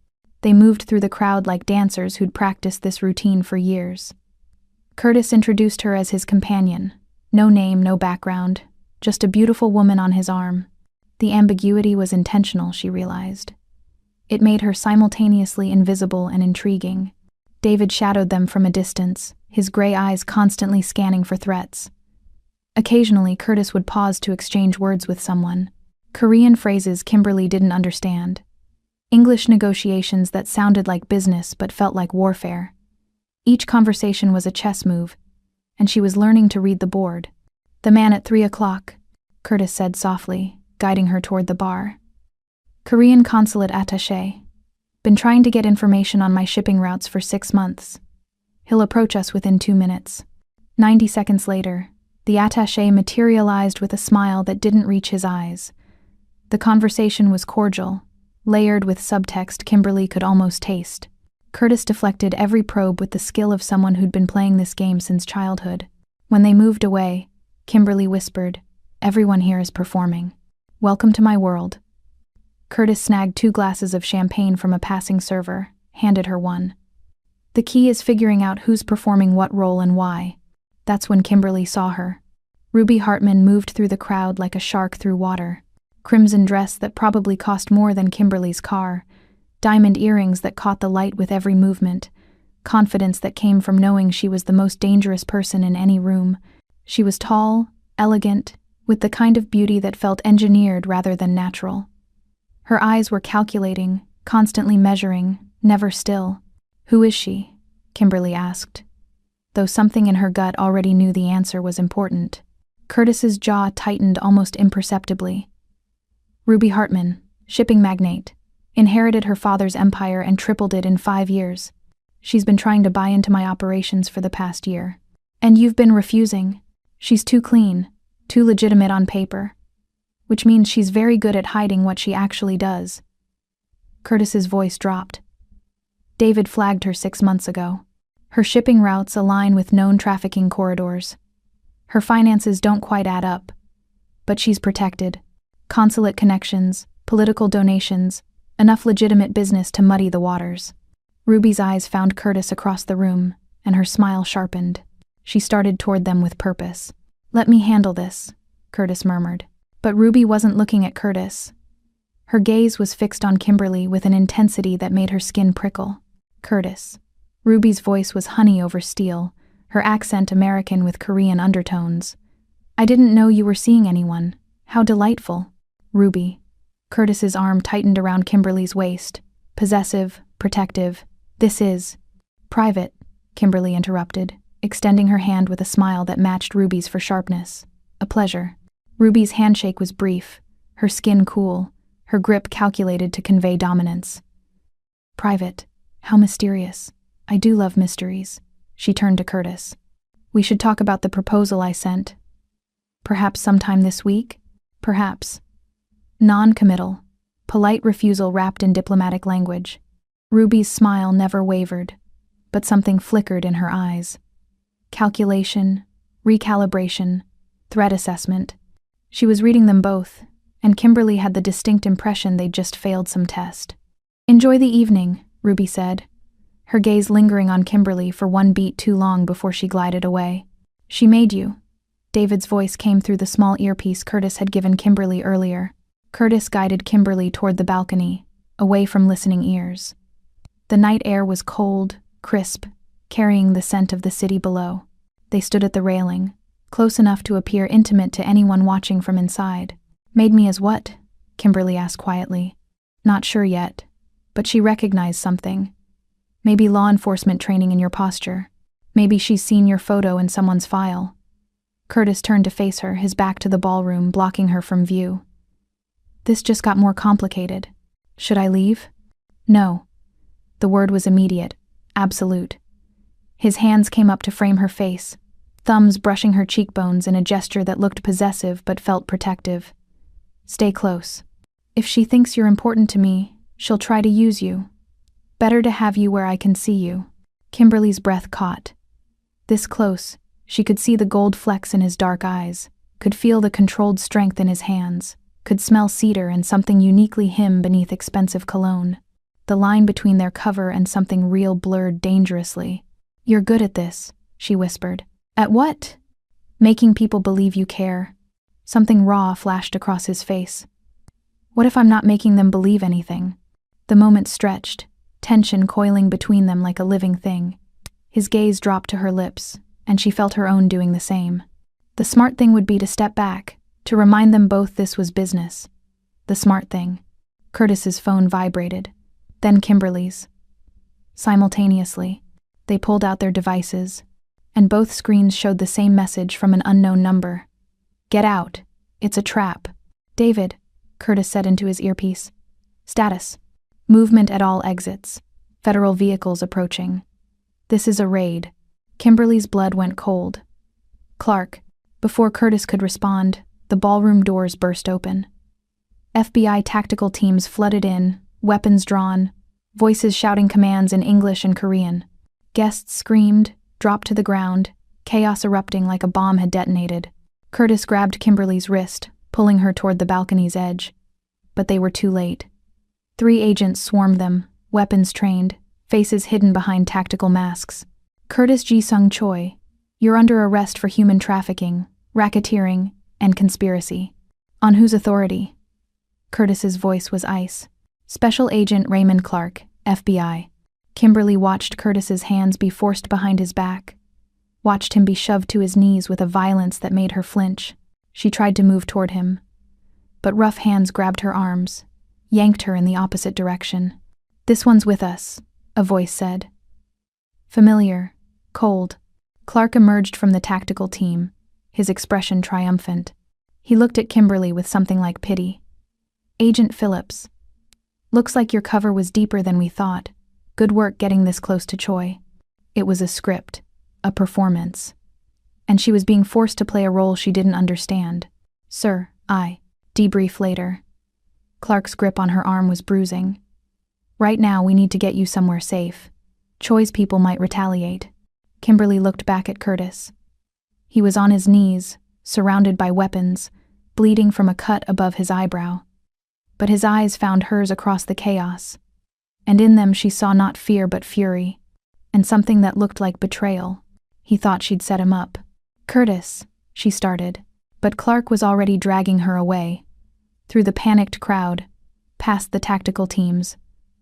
They moved through the crowd like dancers who'd practiced this routine for years. Curtis introduced her as his companion. No name, no background, just a beautiful woman on his arm. The ambiguity was intentional, she realized. It made her simultaneously invisible and intriguing. David shadowed them from a distance, his gray eyes constantly scanning for threats. Occasionally, Curtis would pause to exchange words with someone. Korean phrases Kimberly didn't understand. English negotiations that sounded like business but felt like warfare. Each conversation was a chess move, and she was learning to read the board. "The man at 3 o'clock, Curtis said softly, guiding her toward the bar. "Korean consulate attaché. Been trying to get information on my shipping routes for 6 months. He'll approach us within 2 minutes. 90 seconds later, the attaché materialized with a smile that didn't reach his eyes. The conversation was cordial, layered with subtext Kimberly could almost taste. Curtis deflected every probe with the skill of someone who'd been playing this game since childhood. When they moved away, Kimberly whispered, "Everyone here is performing. Welcome to my world." Curtis snagged 2 glasses of champagne from a passing server, handed her one. "The key is figuring out who's performing what role and why." That's when Kimberly saw her. Ruby Hartman moved through the crowd like a shark through water. Crimson dress that probably cost more than Kimberly's car, diamond earrings that caught the light with every movement, confidence that came from knowing she was the most dangerous person in any room. She was tall, elegant, with the kind of beauty that felt engineered rather than natural. Her eyes were calculating, constantly measuring, never still. "Who is she?" Kimberly asked, though something in her gut already knew the answer was important. Curtis's jaw tightened almost imperceptibly. "Ruby Hartman, shipping magnate. Inherited her father's empire and tripled it in 5 years. She's been trying to buy into my operations for the past year. And you've been refusing. She's too clean, too legitimate on paper. Which means she's very good at hiding what she actually does." Curtis's voice dropped. David flagged her 6 months ago. Her shipping routes align with known trafficking corridors. Her finances don't quite add up. But she's protected. Consulate connections, political donations, enough legitimate business to muddy the waters. Ruby's eyes found Curtis across the room, and her smile sharpened. She started toward them with purpose. "Let me handle this," Curtis murmured. But Ruby wasn't looking at Curtis. Her gaze was fixed on Kimberly with an intensity that made her skin prickle. "Curtis." Ruby's voice was honey over steel, her accent American with Korean undertones. "I didn't know you were seeing anyone. How delightful." "Ruby." Curtis's arm tightened around Kimberly's waist. Possessive, protective. "This is private," Kimberly interrupted, extending her hand with a smile that matched Ruby's for sharpness. "A pleasure." Ruby's handshake was brief, her skin cool, her grip calculated to convey dominance. "Private. How mysterious. I do love mysteries." She turned to Curtis. "We should talk about the proposal I sent. Perhaps sometime this week?" "Perhaps." Non-committal. Polite refusal wrapped in diplomatic language. Ruby's smile never wavered, but something flickered in her eyes. Calculation, recalibration, threat assessment. She was reading them both, and Kimberly had the distinct impression they'd just failed some test. "Enjoy the evening," Ruby said, her gaze lingering on Kimberly for one beat too long before she glided away. "She made you." David's voice came through the small earpiece Curtis had given Kimberly earlier. Curtis guided Kimberly toward the balcony, away from listening ears. The night air was cold, crisp, carrying the scent of the city below. They stood at the railing, close enough to appear intimate to anyone watching from inside. Made me as what? Kimberly asked quietly. Not sure yet, but she recognized something. Maybe law enforcement training in your posture. Maybe she's seen your photo in someone's file. Curtis turned to face her, his back to the ballroom, blocking her from view. This just got more complicated. Should I leave? No. The word was immediate, absolute. His hands came up to frame her face, thumbs brushing her cheekbones in a gesture that looked possessive but felt protective. Stay close. If she thinks you're important to me, she'll try to use you. Better to have you where I can see you. Kimberly's breath caught. This close, she could see the gold flecks in his dark eyes, could feel the controlled strength in his hands, could smell cedar and something uniquely him beneath expensive cologne. The line between their cover and something real blurred dangerously. You're good at this, she whispered. At what? Making people believe you care. Something raw flashed across his face. What if I'm not making them believe anything? The moment stretched, tension coiling between them like a living thing. His gaze dropped to her lips, and she felt her own doing the same. The smart thing would be to step back, to remind them both this was business. The smart thing. Curtis's phone vibrated, then Kimberly's. Simultaneously, they pulled out their devices, and both screens showed the same message from an unknown number. Get out. It's a trap. David, Curtis said into his earpiece. Status. Movement at all exits. Federal vehicles approaching. This is a raid. Kimberly's blood went cold. Clark. Before Curtis could respond, the ballroom doors burst open. FBI tactical teams flooded in, weapons drawn, voices shouting commands in English and Korean. Guests screamed, dropped to the ground, chaos erupting like a bomb had detonated. Curtis grabbed Kimberly's wrist, pulling her toward the balcony's edge. But they were too late. 3 agents swarmed them, weapons trained, faces hidden behind tactical masks. Curtis Ji-sung Choi, you're under arrest for human trafficking, racketeering, and conspiracy. On whose authority? Curtis's voice was ice. Special Agent Raymond Clark, FBI. Kimberly watched Curtis's hands be forced behind his back, watched him be shoved to his knees with a violence that made her flinch. She tried to move toward him, but rough hands grabbed her arms, yanked her in the opposite direction. This one's with us, a voice said. Familiar, cold. Clark emerged from the tactical team, his expression triumphant. He looked at Kimberly with something like pity. Agent Phillips. Looks like your cover was deeper than we thought. Good work getting this close to Choi. It was a script, a performance. And she was being forced to play a role she didn't understand. Sir, debrief later. Clark's grip on her arm was bruising. Right now we need to get you somewhere safe. Choi's people might retaliate. Kimberly looked back at Curtis. He was on his knees, surrounded by weapons, bleeding from a cut above his eyebrow. But his eyes found hers across the chaos, and in them she saw not fear but fury, and something that looked like betrayal. He thought she'd set him up. Curtis, she started, but Clark was already dragging her away, through the panicked crowd, past the tactical teams,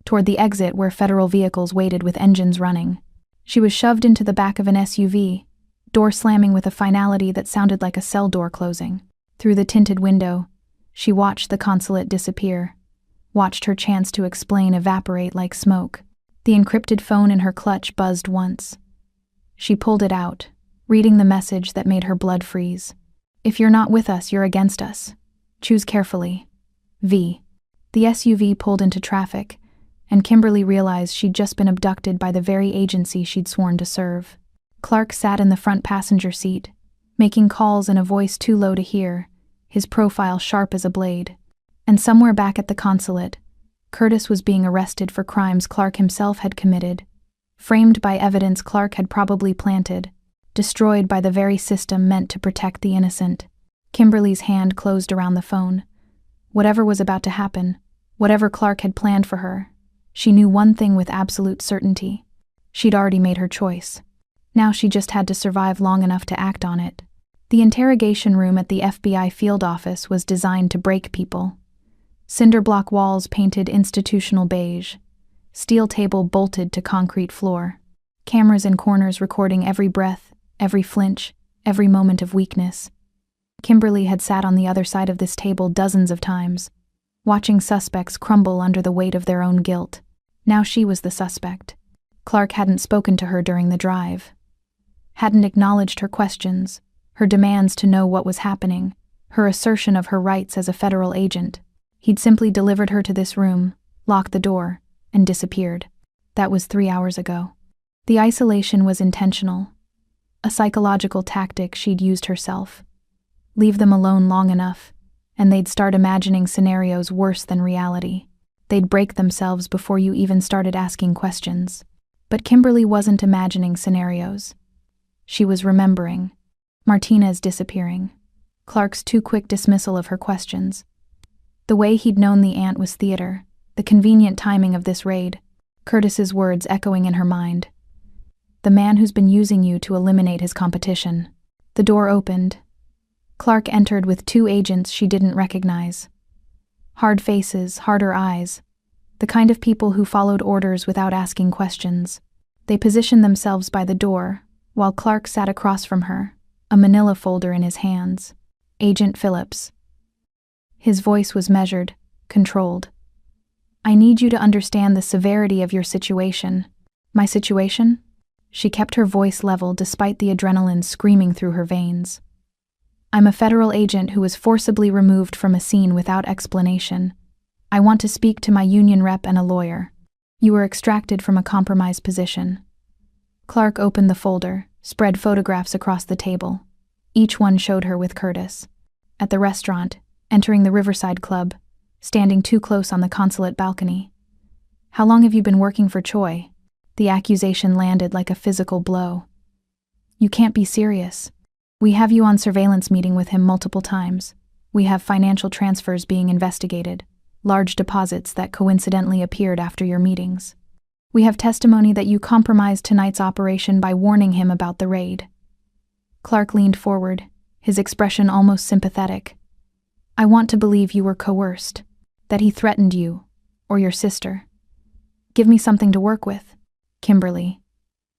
toward the exit where federal vehicles waited with engines running. She was shoved into the back of an SUV, door slamming with a finality that sounded like a cell door closing. Through the tinted window, she watched the consulate disappear, watched her chance to explain evaporate like smoke. The encrypted phone in her clutch buzzed once. She pulled it out, reading the message that made her blood freeze. If you're not with us, you're against us. Choose carefully. V. The SUV pulled into traffic, and Kimberly realized she'd just been abducted by the very agency she'd sworn to serve. Clark sat in the front passenger seat, making calls in a voice too low to hear, his profile sharp as a blade. And somewhere back at the consulate, Curtis was being arrested for crimes Clark himself had committed, framed by evidence Clark had probably planted, destroyed by the very system meant to protect the innocent. Kimberly's hand closed around the phone. Whatever was about to happen, whatever Clark had planned for her, she knew one thing with absolute certainty. She'd already made her choice. Now she just had to survive long enough to act on it. The interrogation room at the FBI field office was designed to break people. Cinder block walls painted institutional beige. Steel table bolted to concrete floor. Cameras in corners recording every breath, every flinch, every moment of weakness. Kimberly had sat on the other side of this table dozens of times, watching suspects crumble under the weight of their own guilt. Now she was the suspect. Clarke hadn't spoken to her during the drive, hadn't acknowledged her questions, her demands to know what was happening, her assertion of her rights as a federal agent. He'd simply delivered her to this room, locked the door, and disappeared. That was 3 hours ago. The isolation was intentional, a psychological tactic she'd used herself. Leave them alone long enough, and they'd start imagining scenarios worse than reality. They'd break themselves before you even started asking questions. But Kimberly wasn't imagining scenarios. She was remembering. Martinez disappearing. Clarke's too quick dismissal of her questions. The way he'd known the aunt was theater, the convenient timing of this raid, Curtis's words echoing in her mind. The man who's been using you to eliminate his competition. The door opened. Clarke entered with 2 agents she didn't recognize. Hard faces, harder eyes. The kind of people who followed orders without asking questions. They positioned themselves by the door, while Clarke sat across from her, a manila folder in his hands. Agent Phillips. His voice was measured, controlled. I need you to understand the severity of your situation. My situation? She kept her voice level despite the adrenaline screaming through her veins. I'm a federal agent who was forcibly removed from a scene without explanation. I want to speak to my union rep and a lawyer. You were extracted from a compromised position. Clarke opened the folder, spread photographs across the table. Each one showed her with Curtis. At the restaurant, entering the Riverside Club, standing too close on the consulate balcony. How long have you been working for Choi? The accusation landed like a physical blow. You can't be serious. We have you on surveillance meeting with him multiple times. We have financial transfers being investigated, large deposits that coincidentally appeared after your meetings. We have testimony that you compromised tonight's operation by warning him about the raid. Clarke leaned forward, his expression almost sympathetic. I want to believe you were coerced, that he threatened you, or your sister. Give me something to work with. Kimberly.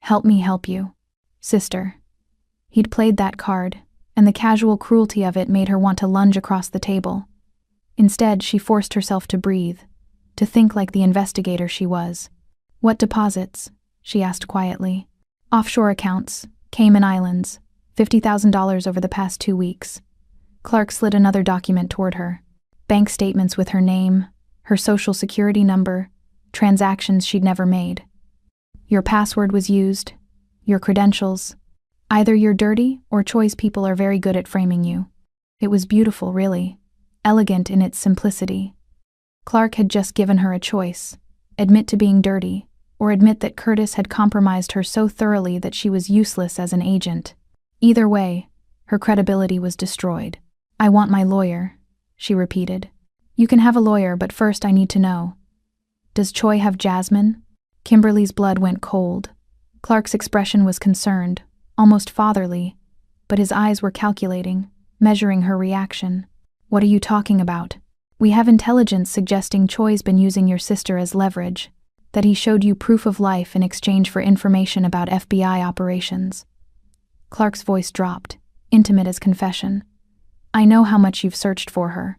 Help me help you. Sister. He'd played that card, and the casual cruelty of it made her want to lunge across the table. Instead, she forced herself to breathe, to think like the investigator she was. What deposits? She asked quietly. Offshore accounts, Cayman Islands, $50,000 over the past 2 weeks. Clarke slid another document toward her. Bank statements with her name, her social security number, transactions she'd never made. Your password was used, your credentials. Either you're dirty or Choi's people are very good at framing you. It was beautiful, really. Elegant in its simplicity. Clarke had just given her a choice. Admit to being dirty, or admit that Curtis had compromised her so thoroughly that she was useless as an agent. Either way, her credibility was destroyed. I want my lawyer, she repeated. You can have a lawyer, but first I need to know. Does Choi have Jasmine? Kimberly's blood went cold. Clarke's expression was concerned, almost fatherly, but his eyes were calculating, measuring her reaction. What are you talking about? We have intelligence suggesting Choi's been using your sister as leverage, that he showed you proof of life in exchange for information about FBI operations. Clarke's voice dropped, intimate as confession. I know how much you've searched for her.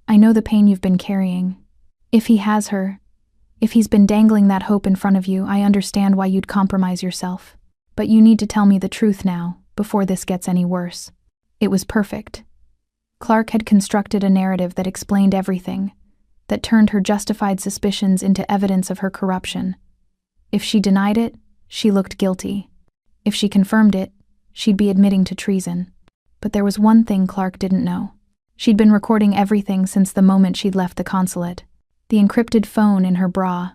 I know the pain you've been carrying. If he has her, if he's been dangling that hope in front of you, I understand why you'd compromise yourself. But you need to tell me the truth now, before this gets any worse. It was perfect. Clarke had constructed a narrative that explained everything, that turned her justified suspicions into evidence of her corruption. If she denied it, she looked guilty. If she confirmed it, she'd be admitting to treason. But there was one thing Clarke didn't know. She'd been recording everything since the moment she'd left the consulate. The encrypted phone in her bra.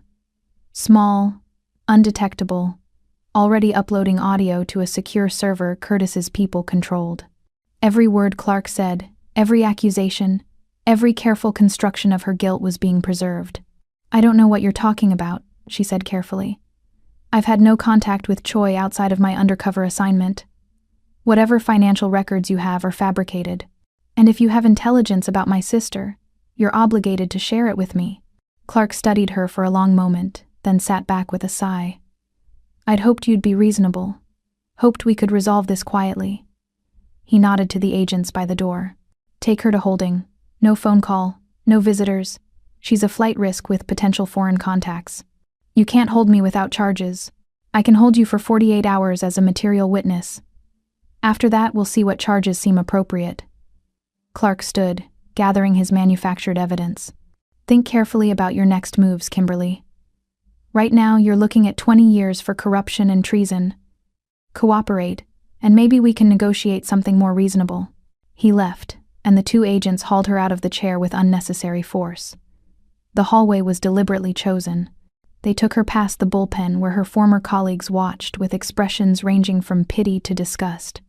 Small, undetectable, already uploading audio to a secure server Curtis's people controlled. Every word Clarke said, every accusation, every careful construction of her guilt was being preserved. I don't know what you're talking about, she said carefully. I've had no contact with Choi outside of my undercover assignment. Whatever financial records you have are fabricated. And if you have intelligence about my sister, you're obligated to share it with me. Clarke studied her for a long moment, then sat back with a sigh. I'd hoped you'd be reasonable. Hoped we could resolve this quietly. He nodded to the agents by the door. Take her to holding. No phone call, no visitors. She's a flight risk with potential foreign contacts. You can't hold me without charges. I can hold you for 48 hours as a material witness. After that, we'll see what charges seem appropriate. Clark stood, gathering his manufactured evidence. Think carefully about your next moves, Kimberly. Right now, you're looking at 20 years for corruption and treason. Cooperate, and maybe we can negotiate something more reasonable. He left, and the two agents hauled her out of the chair with unnecessary force. The hallway was deliberately chosen. They took her past the bullpen where her former colleagues watched with expressions ranging from pity to disgust.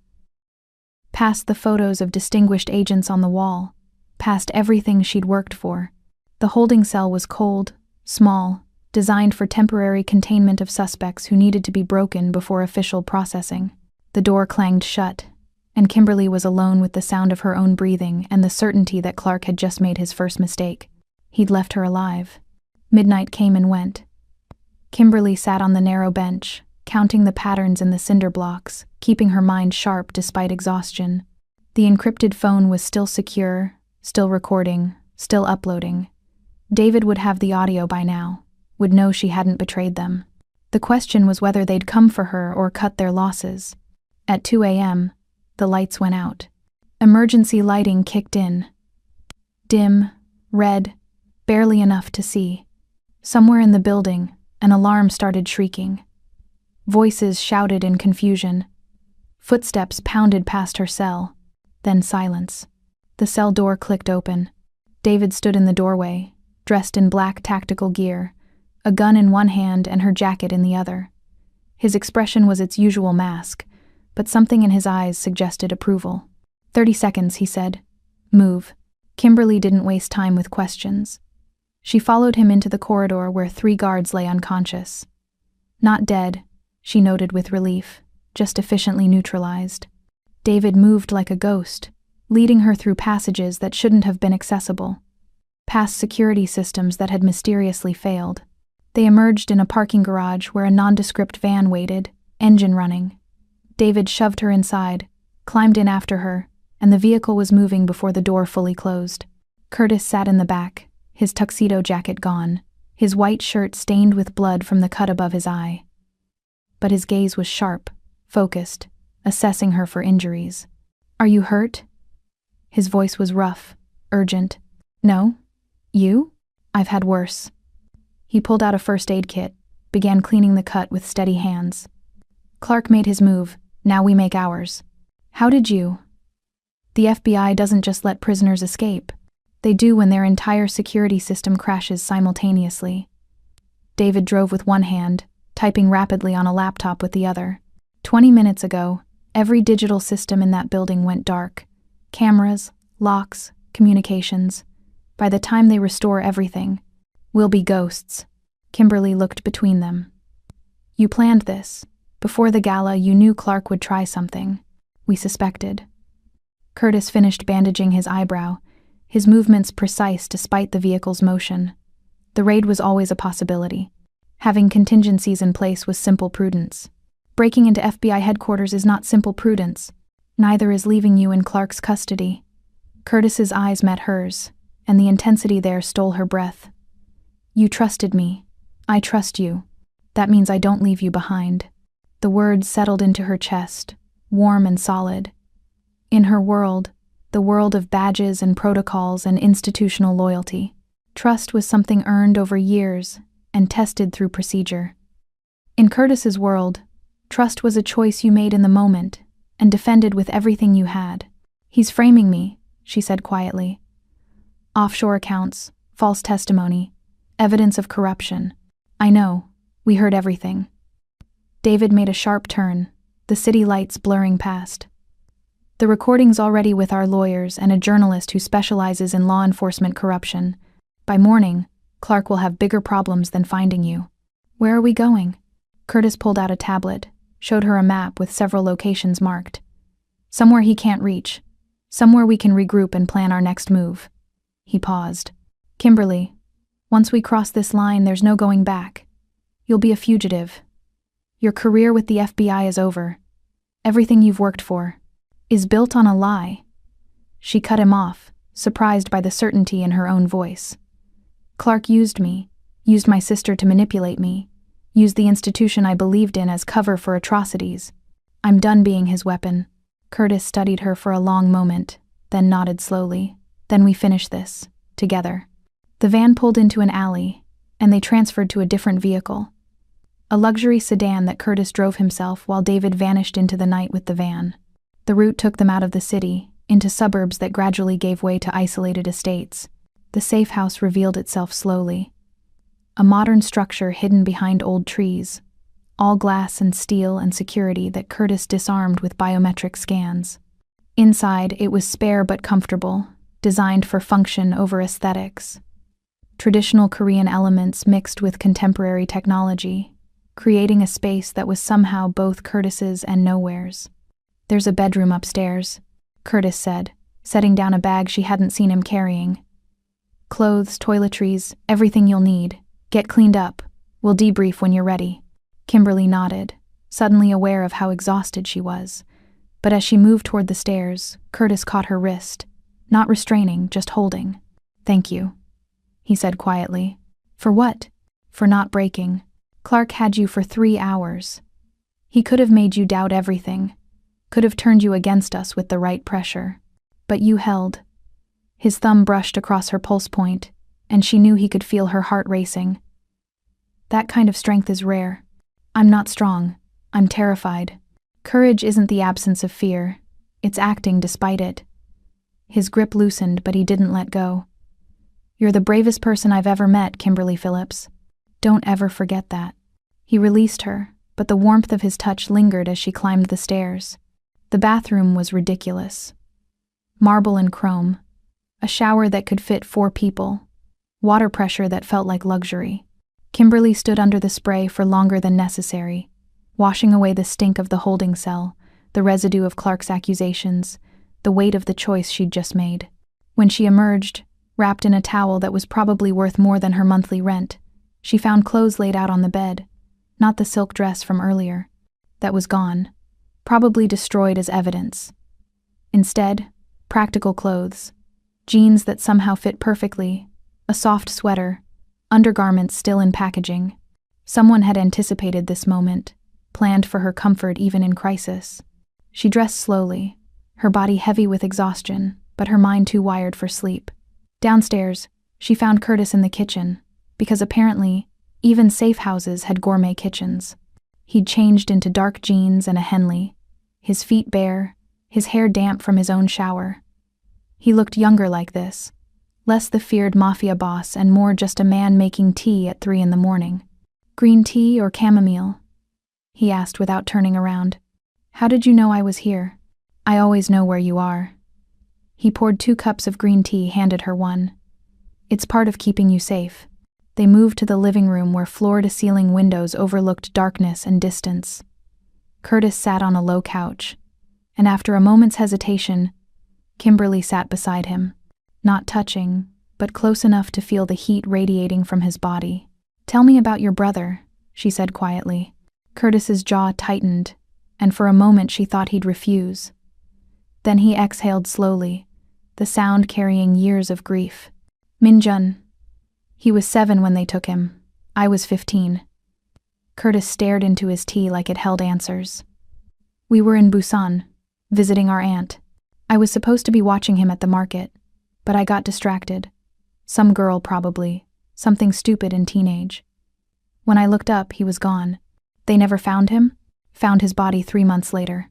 Past the photos of distinguished agents on the wall, past everything she'd worked for. The holding cell was cold, small, designed for temporary containment of suspects who needed to be broken before official processing. The door clanged shut, and Kimberly was alone with the sound of her own breathing and the certainty that Clark had just made his first mistake. He'd left her alive. Midnight came and went. Kimberly sat on the narrow bench, counting the patterns in the cinder blocks, keeping her mind sharp despite exhaustion. The encrypted phone was still secure, still recording, still uploading. David would have the audio by now, would know she hadn't betrayed them. The question was whether they'd come for her or cut their losses. At 2 a.m., the lights went out. Emergency lighting kicked in. Dim, red, barely enough to see. Somewhere in the building, an alarm started shrieking. Voices shouted in confusion. Footsteps pounded past her cell. Then silence. The cell door clicked open. David stood in the doorway, dressed in black tactical gear, a gun in one hand and her jacket in the other. His expression was its usual mask, but something in his eyes suggested approval. 30 seconds, he said. Move. Kimberly didn't waste time with questions. She followed him into the corridor where 3 guards lay unconscious. Not dead, she noted with relief, just efficiently neutralized. David moved like a ghost, leading her through passages that shouldn't have been accessible, past security systems that had mysteriously failed. They emerged in a parking garage where a nondescript van waited, engine running. David shoved her inside, climbed in after her, and the vehicle was moving before the door fully closed. Curtis sat in the back, his tuxedo jacket gone, his white shirt stained with blood from the cut above his eye. But his gaze was sharp, focused, assessing her for injuries. Are you hurt? His voice was rough, urgent. No? You? I've had worse. He pulled out a first aid kit, began cleaning the cut with steady hands. Clark made his move, now we make ours. How did you? The FBI doesn't just let prisoners escape. They do when their entire security system crashes simultaneously. David drove with one hand, typing rapidly on a laptop with the other. 20 minutes ago, every digital system in that building went dark. Cameras, locks, communications. By the time they restore everything, we'll be ghosts. Kimberly looked between them. You planned this. Before the gala, you knew Clark would try something. We suspected. Curtis finished bandaging his eyebrow, his movements precise despite the vehicle's motion. The raid was always a possibility. Having contingencies in place was simple prudence. Breaking into FBI headquarters is not simple prudence. Neither is leaving you in Clark's custody. Curtis's eyes met hers, and the intensity there stole her breath. You trusted me. I trust you. That means I don't leave you behind. The words settled into her chest, warm and solid. In her world, the world of badges and protocols and institutional loyalty, trust was something earned over years and tested through procedure. In Curtis's world, trust was a choice you made in the moment and defended with everything you had. He's framing me, she said quietly. Offshore accounts, false testimony, evidence of corruption. I know, we heard everything. David made a sharp turn, the city lights blurring past. The recording's already with our lawyers and a journalist who specializes in law enforcement corruption. By morning, Clark will have bigger problems than finding you. Where are we going? Curtis pulled out a tablet, showed her a map with several locations marked. Somewhere he can't reach. Somewhere we can regroup and plan our next move. He paused. Kimberly, once we cross this line, there's no going back. You'll be a fugitive. Your career with the FBI is over. Everything you've worked for. is built on a lie." She cut him off, surprised by the certainty in her own voice. "Clark used me, used my sister to manipulate me, used the institution I believed in as cover for atrocities. I'm done being his weapon." Curtis studied her for a long moment, then nodded slowly. "Then we finish this, together." The van pulled into an alley, and they transferred to a different vehicle. A luxury sedan that Curtis drove himself while David vanished into the night with the van. The route took them out of the city, into suburbs that gradually gave way to isolated estates. The safe house revealed itself slowly. A modern structure hidden behind old trees, all glass and steel and security that Curtis disarmed with biometric scans. Inside, it was spare but comfortable, designed for function over aesthetics. Traditional Korean elements mixed with contemporary technology, creating a space that was somehow both Curtis's and nowhere's. "There's a bedroom upstairs," Curtis said, setting down a bag she hadn't seen him carrying. "Clothes, toiletries, everything you'll need. Get cleaned up. We'll debrief when you're ready." Kimberly nodded, suddenly aware of how exhausted she was. But as she moved toward the stairs, Curtis caught her wrist, not restraining, just holding. "Thank you," he said quietly. "For what?" "For not breaking. Clark had you for 3 hours. He could have made you doubt everything, could have turned you against us with the right pressure. But you held." His thumb brushed across her pulse point, and she knew he could feel her heart racing. "That kind of strength is rare. I'm not strong. I'm terrified. Courage isn't the absence of fear. It's acting despite it." His grip loosened, but he didn't let go. "You're the bravest person I've ever met, Kimberly Phillips. Don't ever forget that." He released her, but the warmth of his touch lingered as she climbed the stairs. The bathroom was ridiculous. Marble and chrome. A shower that could fit 4 people. Water pressure that felt like luxury. Kimberly stood under the spray for longer than necessary, washing away the stink of the holding cell, the residue of Clark's accusations, the weight of the choice she'd just made. When she emerged, wrapped in a towel that was probably worth more than her monthly rent, she found clothes laid out on the bed, not the silk dress from earlier. That was gone, probably destroyed as evidence. Instead, practical clothes, jeans that somehow fit perfectly, a soft sweater, undergarments still in packaging. Someone had anticipated this moment, planned for her comfort even in crisis. She dressed slowly, her body heavy with exhaustion, but her mind too wired for sleep. Downstairs, she found Curtis in the kitchen, because apparently, even safe houses had gourmet kitchens. He'd changed into dark jeans and a Henley, his feet bare, his hair damp from his own shower. He looked younger like this, less the feared Mafia boss and more just a man making tea at 3 a.m. "Green tea or chamomile?" he asked without turning around. "How did you know I was here?" "I always know where you are." He poured 2 cups of green tea, handed her one. "It's part of keeping you safe." They moved to the living room where floor-to-ceiling windows overlooked darkness and distance. Curtis sat on a low couch, and after a moment's hesitation, Kimberly sat beside him, not touching, but close enough to feel the heat radiating from his body. "Tell me about your brother," she said quietly. Curtis's jaw tightened, and for a moment she thought he'd refuse. Then he exhaled slowly, the sound carrying years of grief. "Minjun. He was 7 when they took him. I was 15. Curtis stared into his tea like it held answers. "We were in Busan, visiting our aunt. I was supposed to be watching him at the market, but I got distracted. Some girl probably, something stupid in teenage. When I looked up, he was gone. They never found him? Found his body 3 months later.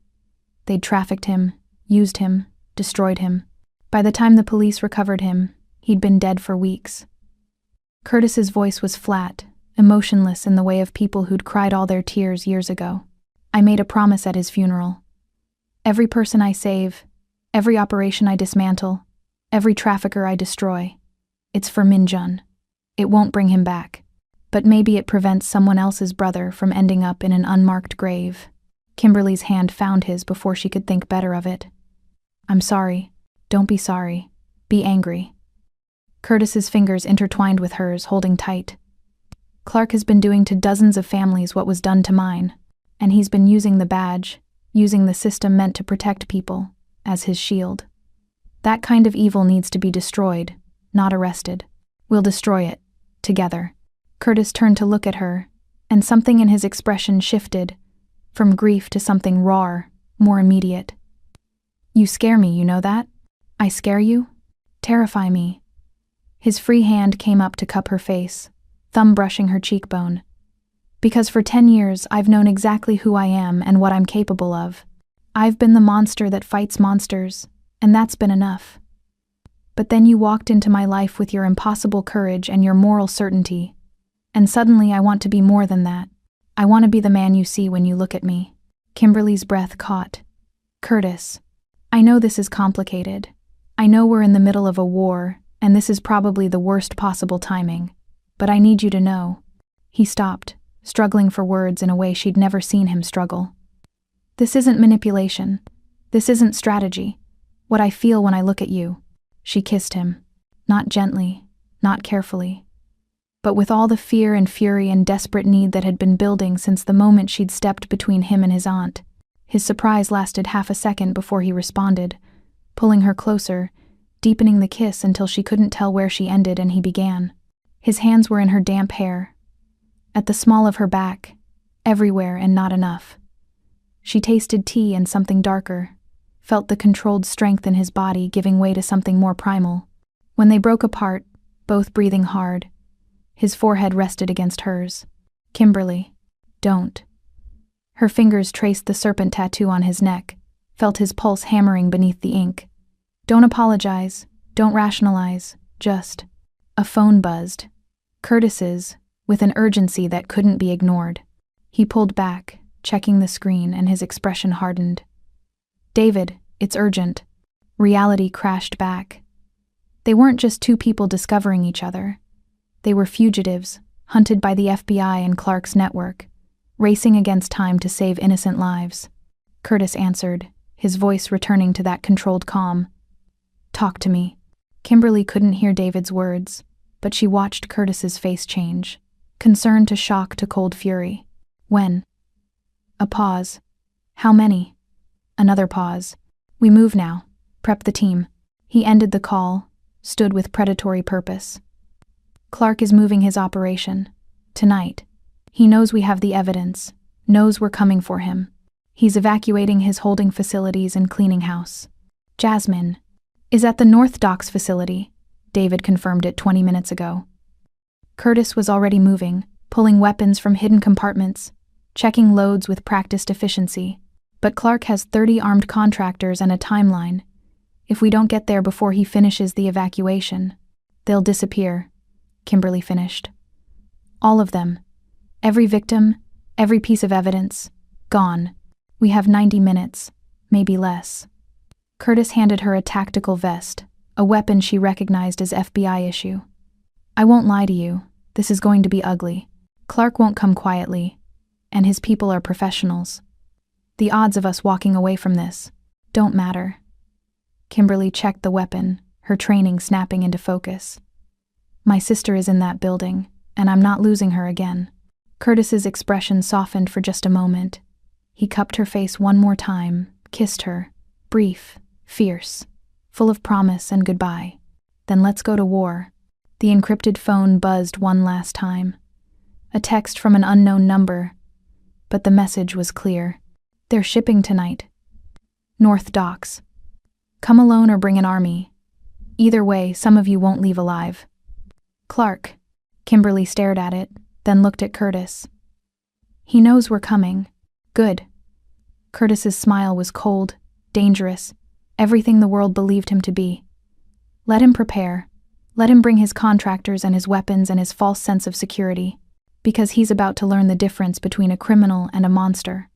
They'd trafficked him, used him, destroyed him. By the time the police recovered him, he'd been dead for weeks." Curtis's voice was flat, emotionless in the way of people who'd cried all their tears years ago. "I made a promise at his funeral. Every person I save, every operation I dismantle, every trafficker I destroy, it's for Minjun. It won't bring him back, but maybe it prevents someone else's brother from ending up in an unmarked grave." Kimberly's hand found his before she could think better of it. "I'm sorry. Don't be sorry. Be angry." Curtis's fingers intertwined with hers, holding tight. "Clark has been doing to dozens of families what was done to mine, and he's been using the badge, using the system meant to protect people, as his shield. That kind of evil needs to be destroyed, not arrested. We'll destroy it, together. Curtis turned to look at her, and something in his expression shifted, from grief to something raw, more immediate. You scare me, you know that? I scare you? Terrify me. His free hand came up to cup her face, thumb brushing her cheekbone. Because for 10 years I've known exactly who I am and what I'm capable of. I've been the monster that fights monsters, and that's been enough. But then you walked into my life with your impossible courage and your moral certainty. And suddenly I want to be more than that. I want to be the man you see when you look at me. Kimberly's breath caught. Curtis, I know this is complicated. I know we're in the middle of a war, and this is probably the worst possible timing. But I need you to know. He stopped, struggling for words in a way she'd never seen him struggle. This isn't manipulation. This isn't strategy. What I feel when I look at you. She kissed him. Not gently, not carefully. But with all the fear and fury and desperate need that had been building since the moment she'd stepped between him and his aunt. His surprise lasted half a second before he responded, pulling her closer, deepening the kiss until she couldn't tell where she ended and he began. His hands were in her damp hair, at the small of her back, everywhere and not enough. She tasted tea and something darker, felt the controlled strength in his body giving way to something more primal. When they broke apart, both breathing hard, his forehead rested against hers. Kimberly, don't. Her fingers traced the serpent tattoo on his neck, felt his pulse hammering beneath the ink. Don't apologize, don't rationalize, just. A phone buzzed. Curtis's, with an urgency that couldn't be ignored. He pulled back, checking the screen, and his expression hardened. David, it's urgent. Reality crashed back. They weren't just two people discovering each other. They were fugitives, hunted by the FBI and Clark's network, racing against time to save innocent lives. Curtis answered, his voice returning to that controlled calm. Talk to me. Kimberly couldn't hear David's words, but she watched Curtis's face change, concern to shock to cold fury. When? A pause. How many? Another pause. We move now. Prep the team. He ended the call, stood with predatory purpose. Clark is moving his operation. Tonight. He knows we have the evidence, knows we're coming for him. He's evacuating his holding facilities and cleaning house. Jasmine is at the North Docks facility. David confirmed it 20 minutes ago. Curtis was already moving, pulling weapons from hidden compartments, checking loads with practiced efficiency. But Clark has 30 armed contractors and a timeline. If we don't get there before he finishes the evacuation, they'll disappear, Kimberly finished. All of them. Every victim, every piece of evidence, gone. We have 90 minutes, maybe less. Curtis handed her a tactical vest, a weapon she recognized as FBI issue. I won't lie to you, this is going to be ugly. Clark won't come quietly, and his people are professionals. The odds of us walking away from this don't matter. Kimberly checked the weapon, her training snapping into focus. My sister is in that building, and I'm not losing her again. Curtis's expression softened for just a moment. He cupped her face one more time, kissed her, brief, fierce, full of promise and goodbye. Then let's go to war. The encrypted phone buzzed one last time. A text from an unknown number, but the message was clear. They're shipping tonight. North Docks. Come alone or bring an army. Either way, some of you won't leave alive. Clark. Kimberly stared at it, then looked at Curtis. He knows we're coming. Good. Curtis's smile was cold, dangerous, everything the world believed him to be. Let him prepare. Let him bring his contractors and his weapons and his false sense of security, because he's about to learn the difference between a criminal and a monster.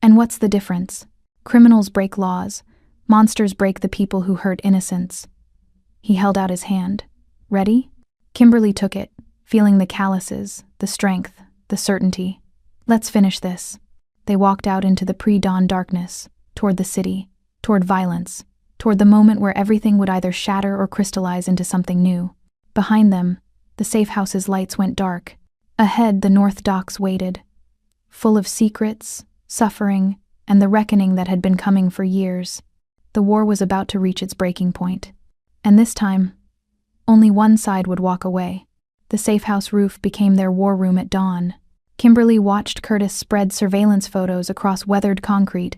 And what's the difference? Criminals break laws. Monsters break the people who hurt innocents. He held out his hand. Ready? Kimberly took it, feeling the calluses, the strength, the certainty. Let's finish this. They walked out into the pre-dawn darkness, toward the city, toward violence, toward the moment where everything would either shatter or crystallize into something new. Behind them, the safe house's lights went dark. Ahead, the North Docks waited, full of secrets, suffering, and the reckoning that had been coming for years. The war was about to reach its breaking point. And this time, only one side would walk away. The safe house roof became their war room at dawn. Kimberly watched Curtis spread surveillance photos across weathered concrete,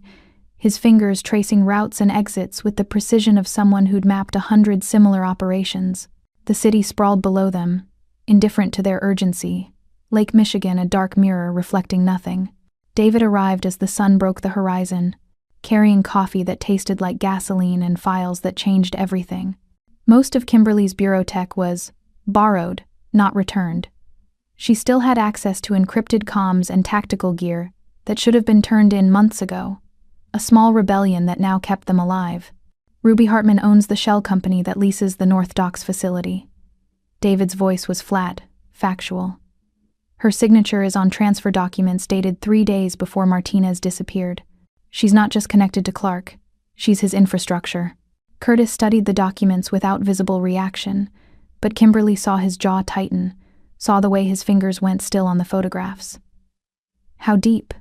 his fingers tracing routes and exits with the precision of someone who'd mapped 100 similar operations. The city sprawled below them, indifferent to their urgency, Lake Michigan a dark mirror reflecting nothing. David arrived as the sun broke the horizon, carrying coffee that tasted like gasoline and files that changed everything. Most of Kimberly's bureau tech was borrowed, not returned. She still had access to encrypted comms and tactical gear that should have been turned in months ago, a small rebellion that now kept them alive. Ruby Hartman owns the shell company that leases the North Docks facility. David's voice was flat, factual. Her signature is on transfer documents dated 3 days before Martinez disappeared. She's not just connected to Clark, she's his infrastructure. Curtis studied the documents without visible reaction, but Kimberly saw his jaw tighten, saw the way his fingers went still on the photographs. How deep?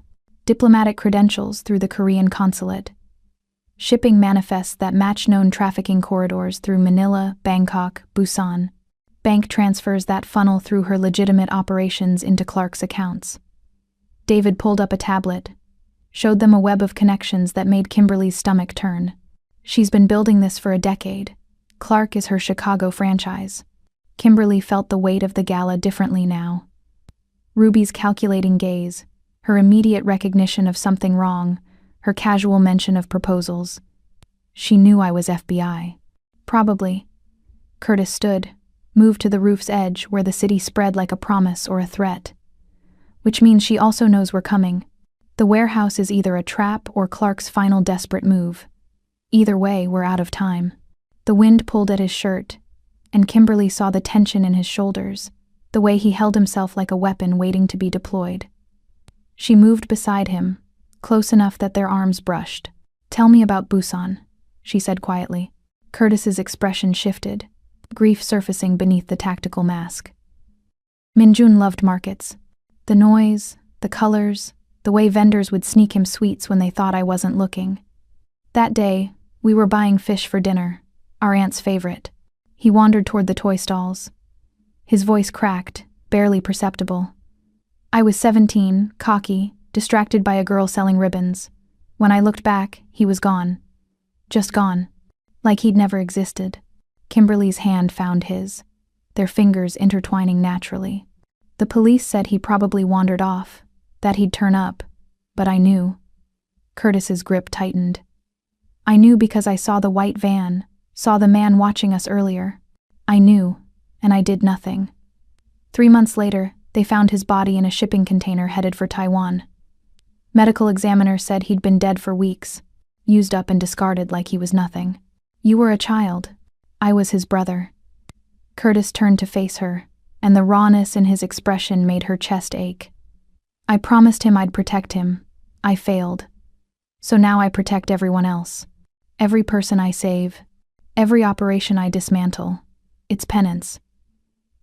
Diplomatic credentials through the Korean consulate. Shipping manifests that match known trafficking corridors through Manila, Bangkok, Busan. Bank transfers that funnel through her legitimate operations into Clark's accounts. David pulled up a tablet, showed them a web of connections that made Kimberly's stomach turn. She's been building this for a decade. Clark is her Chicago franchise. Kimberly felt the weight of the gala differently now. Ruby's calculating gaze, her immediate recognition of something wrong, her casual mention of proposals. She knew I was FBI. Probably. Curtis stood, moved to the roof's edge where the city spread like a promise or a threat. Which means she also knows we're coming. The warehouse is either a trap or Clark's final desperate move. Either way, we're out of time. The wind pulled at his shirt, and Kimberly saw the tension in his shoulders, the way he held himself like a weapon waiting to be deployed. She moved beside him, close enough that their arms brushed. "Tell me about Busan," she said quietly. Curtis's expression shifted, grief surfacing beneath the tactical mask. Minjun loved markets. The noise, the colors, the way vendors would sneak him sweets when they thought I wasn't looking. That day, we were buying fish for dinner, our aunt's favorite. He wandered toward the toy stalls. His voice cracked, barely perceptible. I was 17, cocky, distracted by a girl selling ribbons. When I looked back, he was gone. Just gone. Like he'd never existed. Kimberly's hand found his, their fingers intertwining naturally. The police said he probably wandered off, that he'd turn up, but I knew. Curtis's grip tightened. I knew because I saw the white van, saw the man watching us earlier. I knew, and I did nothing. 3 months later, they found his body in a shipping container headed for Taiwan. Medical examiner said he'd been dead for weeks, used up and discarded like he was nothing. You were a child. I was his brother. Curtis turned to face her, and the rawness in his expression made her chest ache. I promised him I'd protect him. I failed. So now I protect everyone else. Every person I save. Every operation I dismantle. It's penance.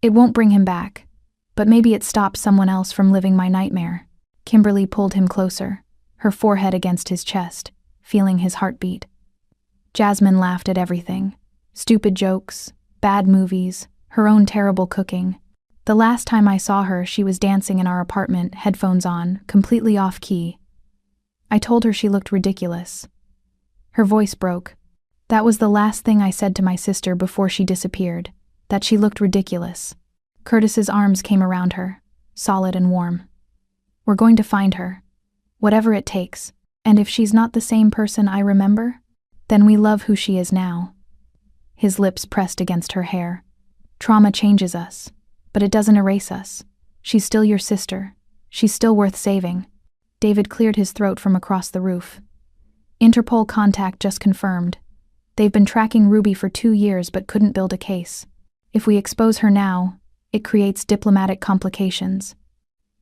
It won't bring him back, but maybe it stops someone else from living my nightmare. Kimberly pulled him closer, her forehead against his chest, feeling his heartbeat. Jasmine laughed at everything. Stupid jokes, bad movies, her own terrible cooking. The last time I saw her, she was dancing in our apartment, headphones on, completely off-key. I told her she looked ridiculous. Her voice broke. That was the last thing I said to my sister before she disappeared, that she looked ridiculous. Curtis's arms came around her, solid and warm. We're going to find her, whatever it takes, and if she's not the same person I remember, then we love who she is now. His lips pressed against her hair. Trauma changes us, but it doesn't erase us. She's still your sister. She's still worth saving. David cleared his throat from across the roof. Interpol contact just confirmed. They've been tracking Ruby for 2 years but couldn't build a case. If we expose her now, it creates diplomatic complications.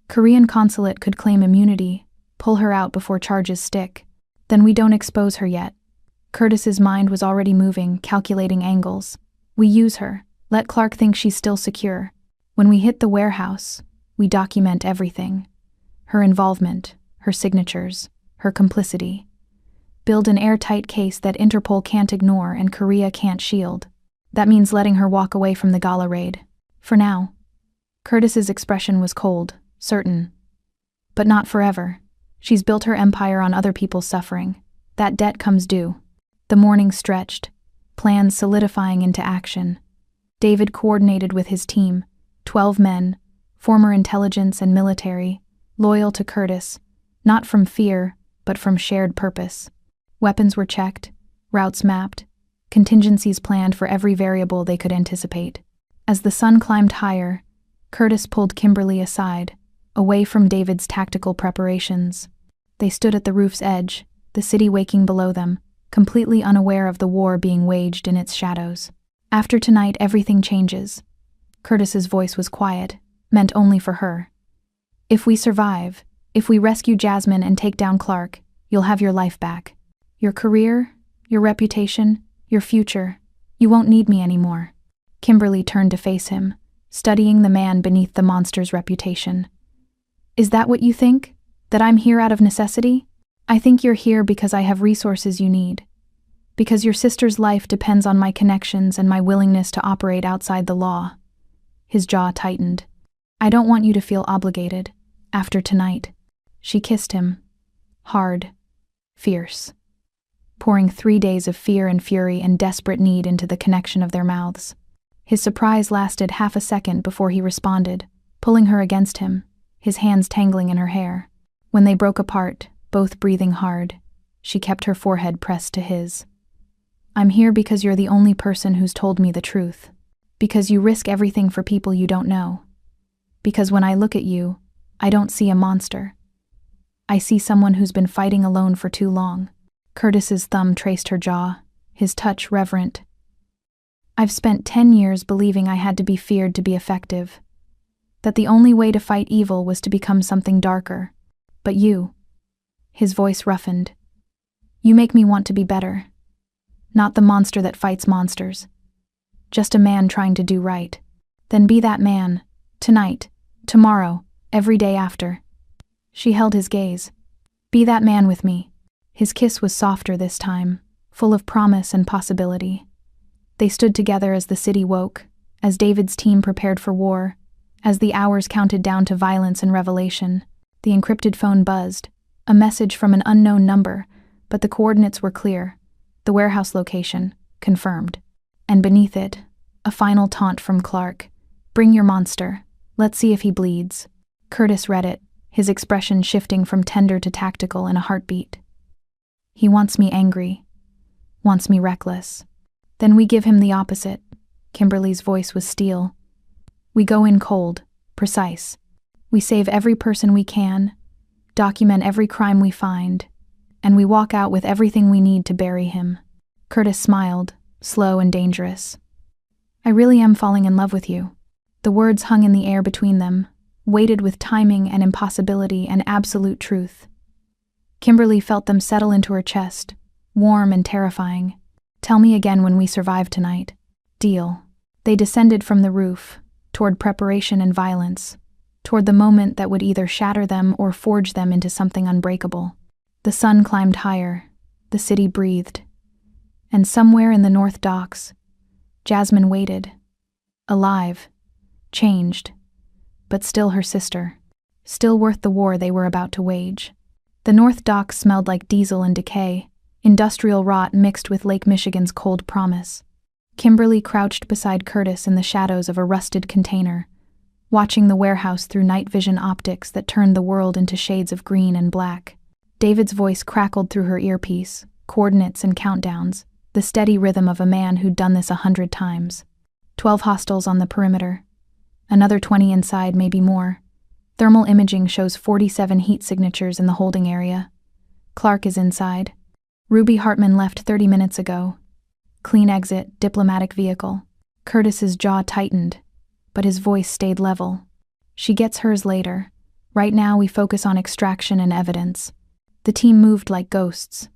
Korean consulate could claim immunity, pull her out before charges stick. Then we don't expose her yet. Curtis's mind was already moving, calculating angles. We use her. Let Clark think she's still secure. When we hit the warehouse, we document everything. Her involvement, her signatures, her complicity. Build an airtight case that Interpol can't ignore and Korea can't shield. That means letting her walk away from the gala raid. For now. Curtis's expression was cold, certain. But not forever. She's built her empire on other people's suffering. That debt comes due. The morning stretched, plans solidifying into action. David coordinated with his team, 12 men, former intelligence and military, loyal to Curtis, not from fear, but from shared purpose. Weapons were checked, routes mapped, contingencies planned for every variable they could anticipate. As the sun climbed higher, Curtis pulled Kimberly aside, away from David's tactical preparations. They stood at the roof's edge, the city waking below them, completely unaware of the war being waged in its shadows. After tonight, everything changes. Curtis's voice was quiet, meant only for her. If we survive, if we rescue Jasmine and take down Clark, you'll have your life back. Your career, your reputation, your future. You won't need me anymore. Kimberly turned to face him, studying the man beneath the monster's reputation. Is that what you think? That I'm here out of necessity? I think you're here because I have resources you need. Because your sister's life depends on my connections and my willingness to operate outside the law. His jaw tightened. I don't want you to feel obligated. After tonight. She kissed him. Hard. Fierce. Pouring 3 days of fear and fury and desperate need into the connection of their mouths. His surprise lasted half a second before he responded, pulling her against him, his hands tangling in her hair. When they broke apart, both breathing hard, she kept her forehead pressed to his. I'm here because you're the only person who's told me the truth. Because you risk everything for people you don't know. Because when I look at you, I don't see a monster. I see someone who's been fighting alone for too long. Curtis's thumb traced her jaw, his touch reverent. I've spent 10 years believing I had to be feared to be effective. That the only way to fight evil was to become something darker. But you. His voice roughened. You make me want to be better. Not the monster that fights monsters. Just a man trying to do right. Then be that man. Tonight. Tomorrow. Every day after. She held his gaze. Be that man with me. His kiss was softer this time, full of promise and possibility. They stood together as the city woke, as David's team prepared for war, as the hours counted down to violence and revelation. The encrypted phone buzzed, a message from an unknown number, but the coordinates were clear. The warehouse location, confirmed. And beneath it, a final taunt from Clark. Bring your monster. Let's see if he bleeds. Curtis read it, his expression shifting from tender to tactical in a heartbeat. He wants me angry. Wants me reckless. Then we give him the opposite. Kimberly's voice was steel. We go in cold, precise. We save every person we can, document every crime we find, and we walk out with everything we need to bury him. Curtis smiled, slow and dangerous. I really am falling in love with you. The words hung in the air between them, weighted with timing and impossibility and absolute truth. Kimberly felt them settle into her chest, warm and terrifying. Tell me again when we survive tonight. Deal. They descended from the roof, toward preparation and violence, toward the moment that would either shatter them or forge them into something unbreakable. The sun climbed higher, the city breathed. And somewhere in the North Docks, Jasmine waited. Alive. Changed. But still her sister. Still worth the war they were about to wage. The North Docks smelled like diesel and decay, industrial rot mixed with Lake Michigan's cold promise. Kimberly crouched beside Curtis in the shadows of a rusted container, watching the warehouse through night vision optics that turned the world into shades of green and black. David's voice crackled through her earpiece, coordinates and countdowns, the steady rhythm of a man who'd done this 100 times. 12 hostiles on the perimeter. Another 20 inside, maybe more. Thermal imaging shows 47 heat signatures in the holding area. Clark is inside. Ruby Hartman left 30 minutes ago. Clean exit, diplomatic vehicle. Curtis's jaw tightened, but his voice stayed level. She gets hers later. Right now we focus on extraction and evidence. The team moved like ghosts.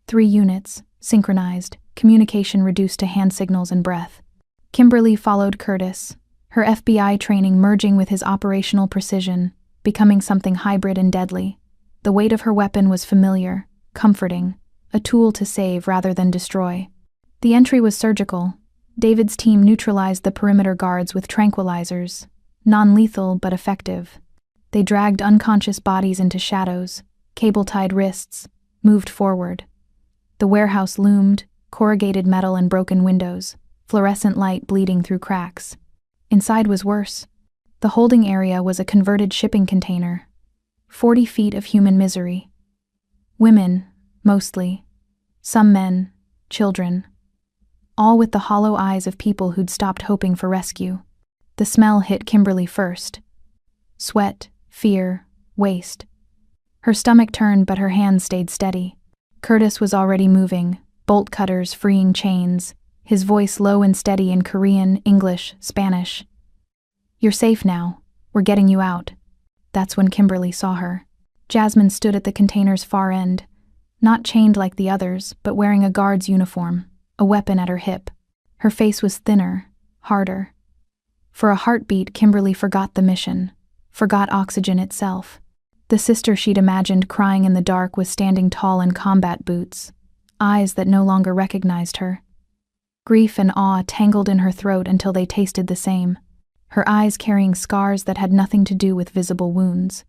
3 units, synchronized, communication reduced to hand signals and breath. Kimberly followed Curtis, her FBI training merging with his operational precision, becoming something hybrid and deadly. The weight of her weapon was familiar, comforting, a tool to save rather than destroy. The entry was surgical. David's team neutralized the perimeter guards with tranquilizers, non-lethal but effective. They dragged unconscious bodies into shadows, cable-tied wrists, moved forward. The warehouse loomed, corrugated metal and broken windows, fluorescent light bleeding through cracks. Inside was worse. The holding area was a converted shipping container. 40 feet of human misery. Women, mostly. Some men, children. All with the hollow eyes of people who'd stopped hoping for rescue. The smell hit Kimberly first. Sweat, fear, waste. Her stomach turned, but her hands stayed steady. Curtis was already moving, bolt cutters freeing chains, his voice low and steady in Korean, English, Spanish. "You're safe now. We're getting you out." That's when Kimberly saw her. Jasmine stood at the container's far end, not chained like the others, but wearing a guard's uniform, a weapon at her hip. Her face was thinner, harder. For a heartbeat, Kimberly forgot the mission, forgot oxygen itself. The sister she'd imagined crying in the dark was standing tall in combat boots, eyes that no longer recognized her. Grief and awe tangled in her throat until they tasted the same, her eyes carrying scars that had nothing to do with visible wounds.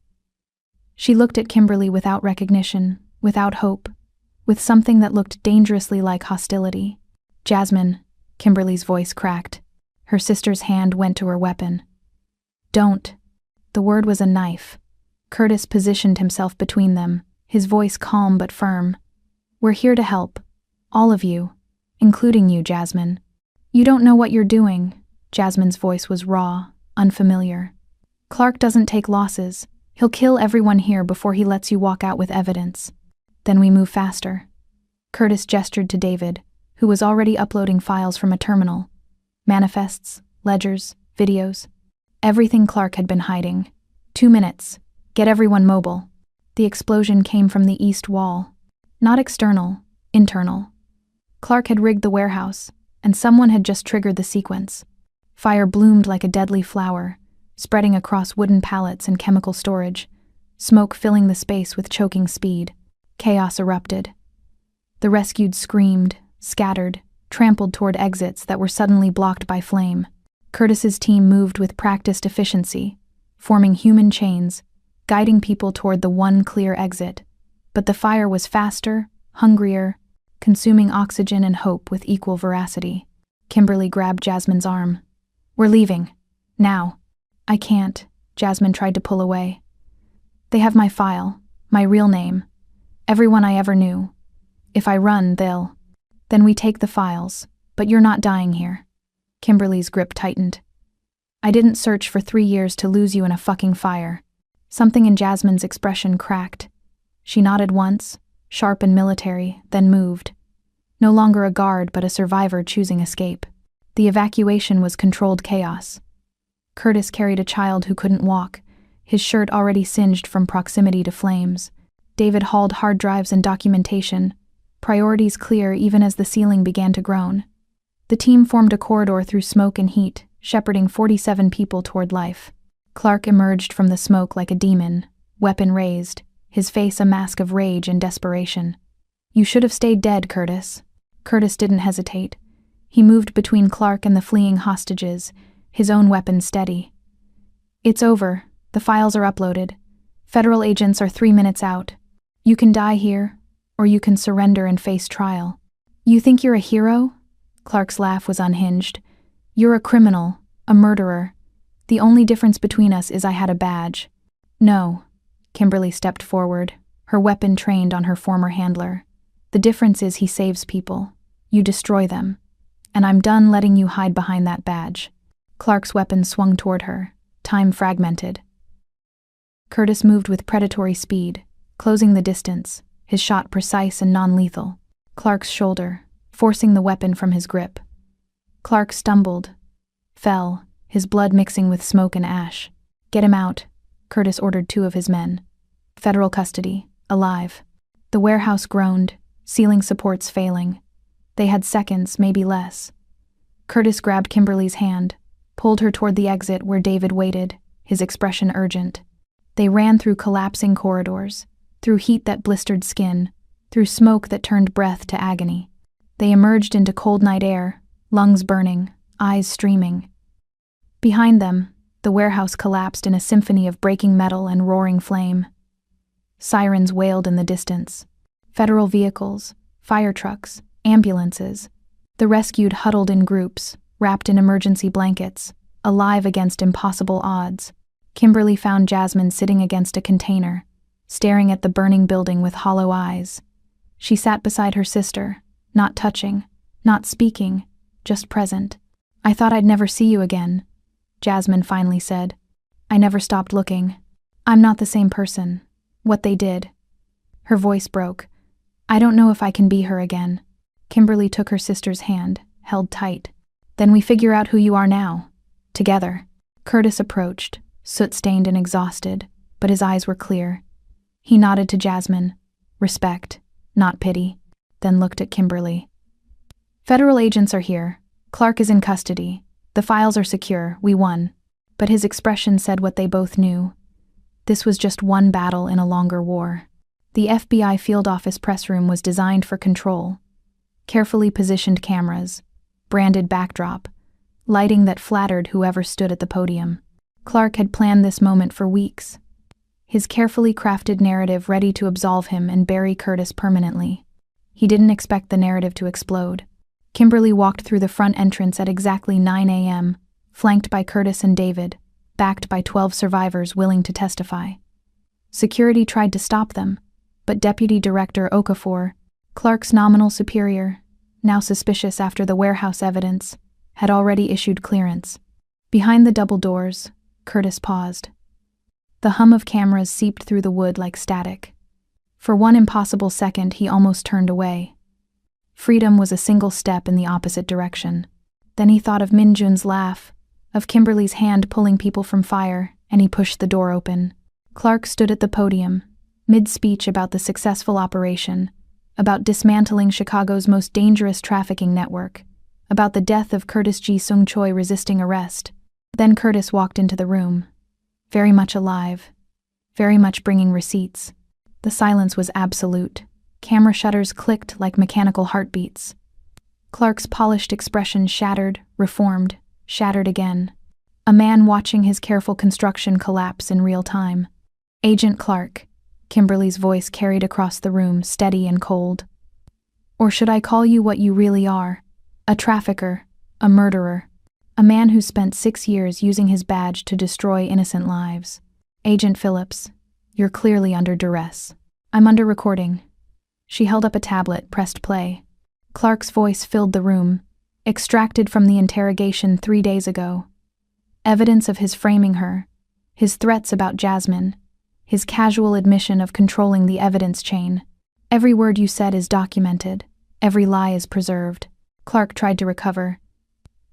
She looked at Kimberly without recognition, without hope, with something that looked dangerously like hostility. "Jasmine," Kimberly's voice cracked. Her sister's hand went to her weapon. "Don't." The word was a knife. Curtis positioned himself between them, his voice calm but firm. "We're here to help. All of you. Including you, Jasmine." "You don't know what you're doing." Jasmine's voice was raw, unfamiliar. "Clark doesn't take losses. He'll kill everyone here before he lets you walk out with evidence. Then we move faster." Curtis gestured to David, who was already uploading files from a terminal. Manifests, ledgers, videos. Everything Clark had been hiding. 2 minutes. Get everyone mobile. The explosion came from the east wall. Not external, internal. Clark had rigged the warehouse, and someone had just triggered the sequence. Fire bloomed like a deadly flower, spreading across wooden pallets and chemical storage, smoke filling the space with choking speed. Chaos erupted. The rescued screamed, scattered, trampled toward exits that were suddenly blocked by flame. Curtis's team moved with practiced efficiency, forming human chains, guiding people toward the one clear exit. But the fire was faster, hungrier, consuming oxygen and hope with equal veracity. Kimberly grabbed Jasmine's arm. "We're leaving. Now." "I can't," Jasmine tried to pull away. "They have my file, my real name, everyone I ever knew. If I run, they'll..." "Then we take the files, but you're not dying here." Kimberly's grip tightened. "I didn't search for 3 years to lose you in a fucking fire." Something in Jasmine's expression cracked. She nodded once, sharp and military, then moved. No longer a guard, but a survivor choosing escape. The evacuation was controlled chaos. Curtis carried a child who couldn't walk, his shirt already singed from proximity to flames. David hauled hard drives and documentation, priorities clear even as the ceiling began to groan. The team formed a corridor through smoke and heat, shepherding 47 people toward life. Clark emerged from the smoke like a demon, weapon raised, his face a mask of rage and desperation. "You should have stayed dead, Curtis." Curtis didn't hesitate. He moved between Clark and the fleeing hostages, his own weapon steady. "It's over. The files are uploaded. Federal agents are 3 minutes out. You can die here, or you can surrender and face trial." "You think you're a hero?" Clark's laugh was unhinged. "You're a criminal, a murderer. The only difference between us is I had a badge." "No." Kimberly stepped forward, her weapon trained on her former handler. "The difference is he saves people. You destroy them. And I'm done letting you hide behind that badge." Clark's weapon swung toward her, time fragmented. Curtis moved with predatory speed, closing the distance, his shot precise and non-lethal. Clark's shoulder, forcing the weapon from his grip. Clark stumbled, fell, his blood mixing with smoke and ash. "Get him out," Curtis ordered 2 of his men. "Federal custody, alive." The warehouse groaned, ceiling supports failing. They had seconds, maybe less. Curtis grabbed Kimberly's hand, pulled her toward the exit where David waited, his expression urgent. They ran through collapsing corridors, through heat that blistered skin, through smoke that turned breath to agony. They emerged into cold night air, lungs burning, eyes streaming. Behind them, the warehouse collapsed in a symphony of breaking metal and roaring flame. Sirens wailed in the distance. Federal vehicles, fire trucks, ambulances. The rescued huddled in groups, wrapped in emergency blankets, alive against impossible odds. Kimberly found Jasmine sitting against a container, staring at the burning building with hollow eyes. She sat beside her sister, not touching, not speaking, just present. "I thought I'd never see you again," Jasmine finally said. "I never stopped looking. I'm not the same person. What they did." Her voice broke. "I don't know if I can be her again." Kimberly took her sister's hand, held tight. "Then we figure out who you are now. Together." Curtis approached, soot-stained and exhausted, but his eyes were clear. He nodded to Jasmine. Respect, not pity, then looked at Kimberly. "Federal agents are here. Clark is in custody. The files are secure. We won." But his expression said what they both knew. This was just one battle in a longer war. The FBI field office press room was designed for control. Carefully positioned cameras, branded backdrop, lighting that flattered whoever stood at the podium. Clark had planned this moment for weeks. His carefully crafted narrative ready to absolve him and bury Curtis permanently. He didn't expect the narrative to explode. Kimberly walked through the front entrance at exactly 9 a.m., flanked by Curtis and David, backed by 12 survivors willing to testify. Security tried to stop them, but Deputy Director Okafor, Clark's nominal superior, now suspicious after the warehouse evidence, had already issued clearance. Behind the double doors, Curtis paused. The hum of cameras seeped through the wood like static. For one impossible second, he almost turned away. Freedom was a single step in the opposite direction. Then he thought of Minjun's laugh, of Kimberly's hand pulling people from fire, and he pushed the door open. Clark stood at the podium, mid-speech about the successful operation, about dismantling Chicago's most dangerous trafficking network, about the death of Curtis G. Sung Choi resisting arrest. Then Curtis walked into the room, very much alive, very much bringing receipts. The silence was absolute. Camera shutters clicked like mechanical heartbeats. Clark's polished expression shattered, reformed, shattered again. A man watching his careful construction collapse in real time. "Agent Clark," Kimberly's voice carried across the room, steady and cold. "Or should I call you what you really are? A trafficker, a murderer, a man who spent 6 years using his badge to destroy innocent lives. Agent Phillips, you're clearly under duress." "I'm under recording." She held up a tablet, pressed play. Clark's voice filled the room, extracted from the interrogation 3 days ago. Evidence of his framing her, his threats about Jasmine, his casual admission of controlling the evidence chain. "Every word you said is documented. Every lie is preserved." Clark tried to recover.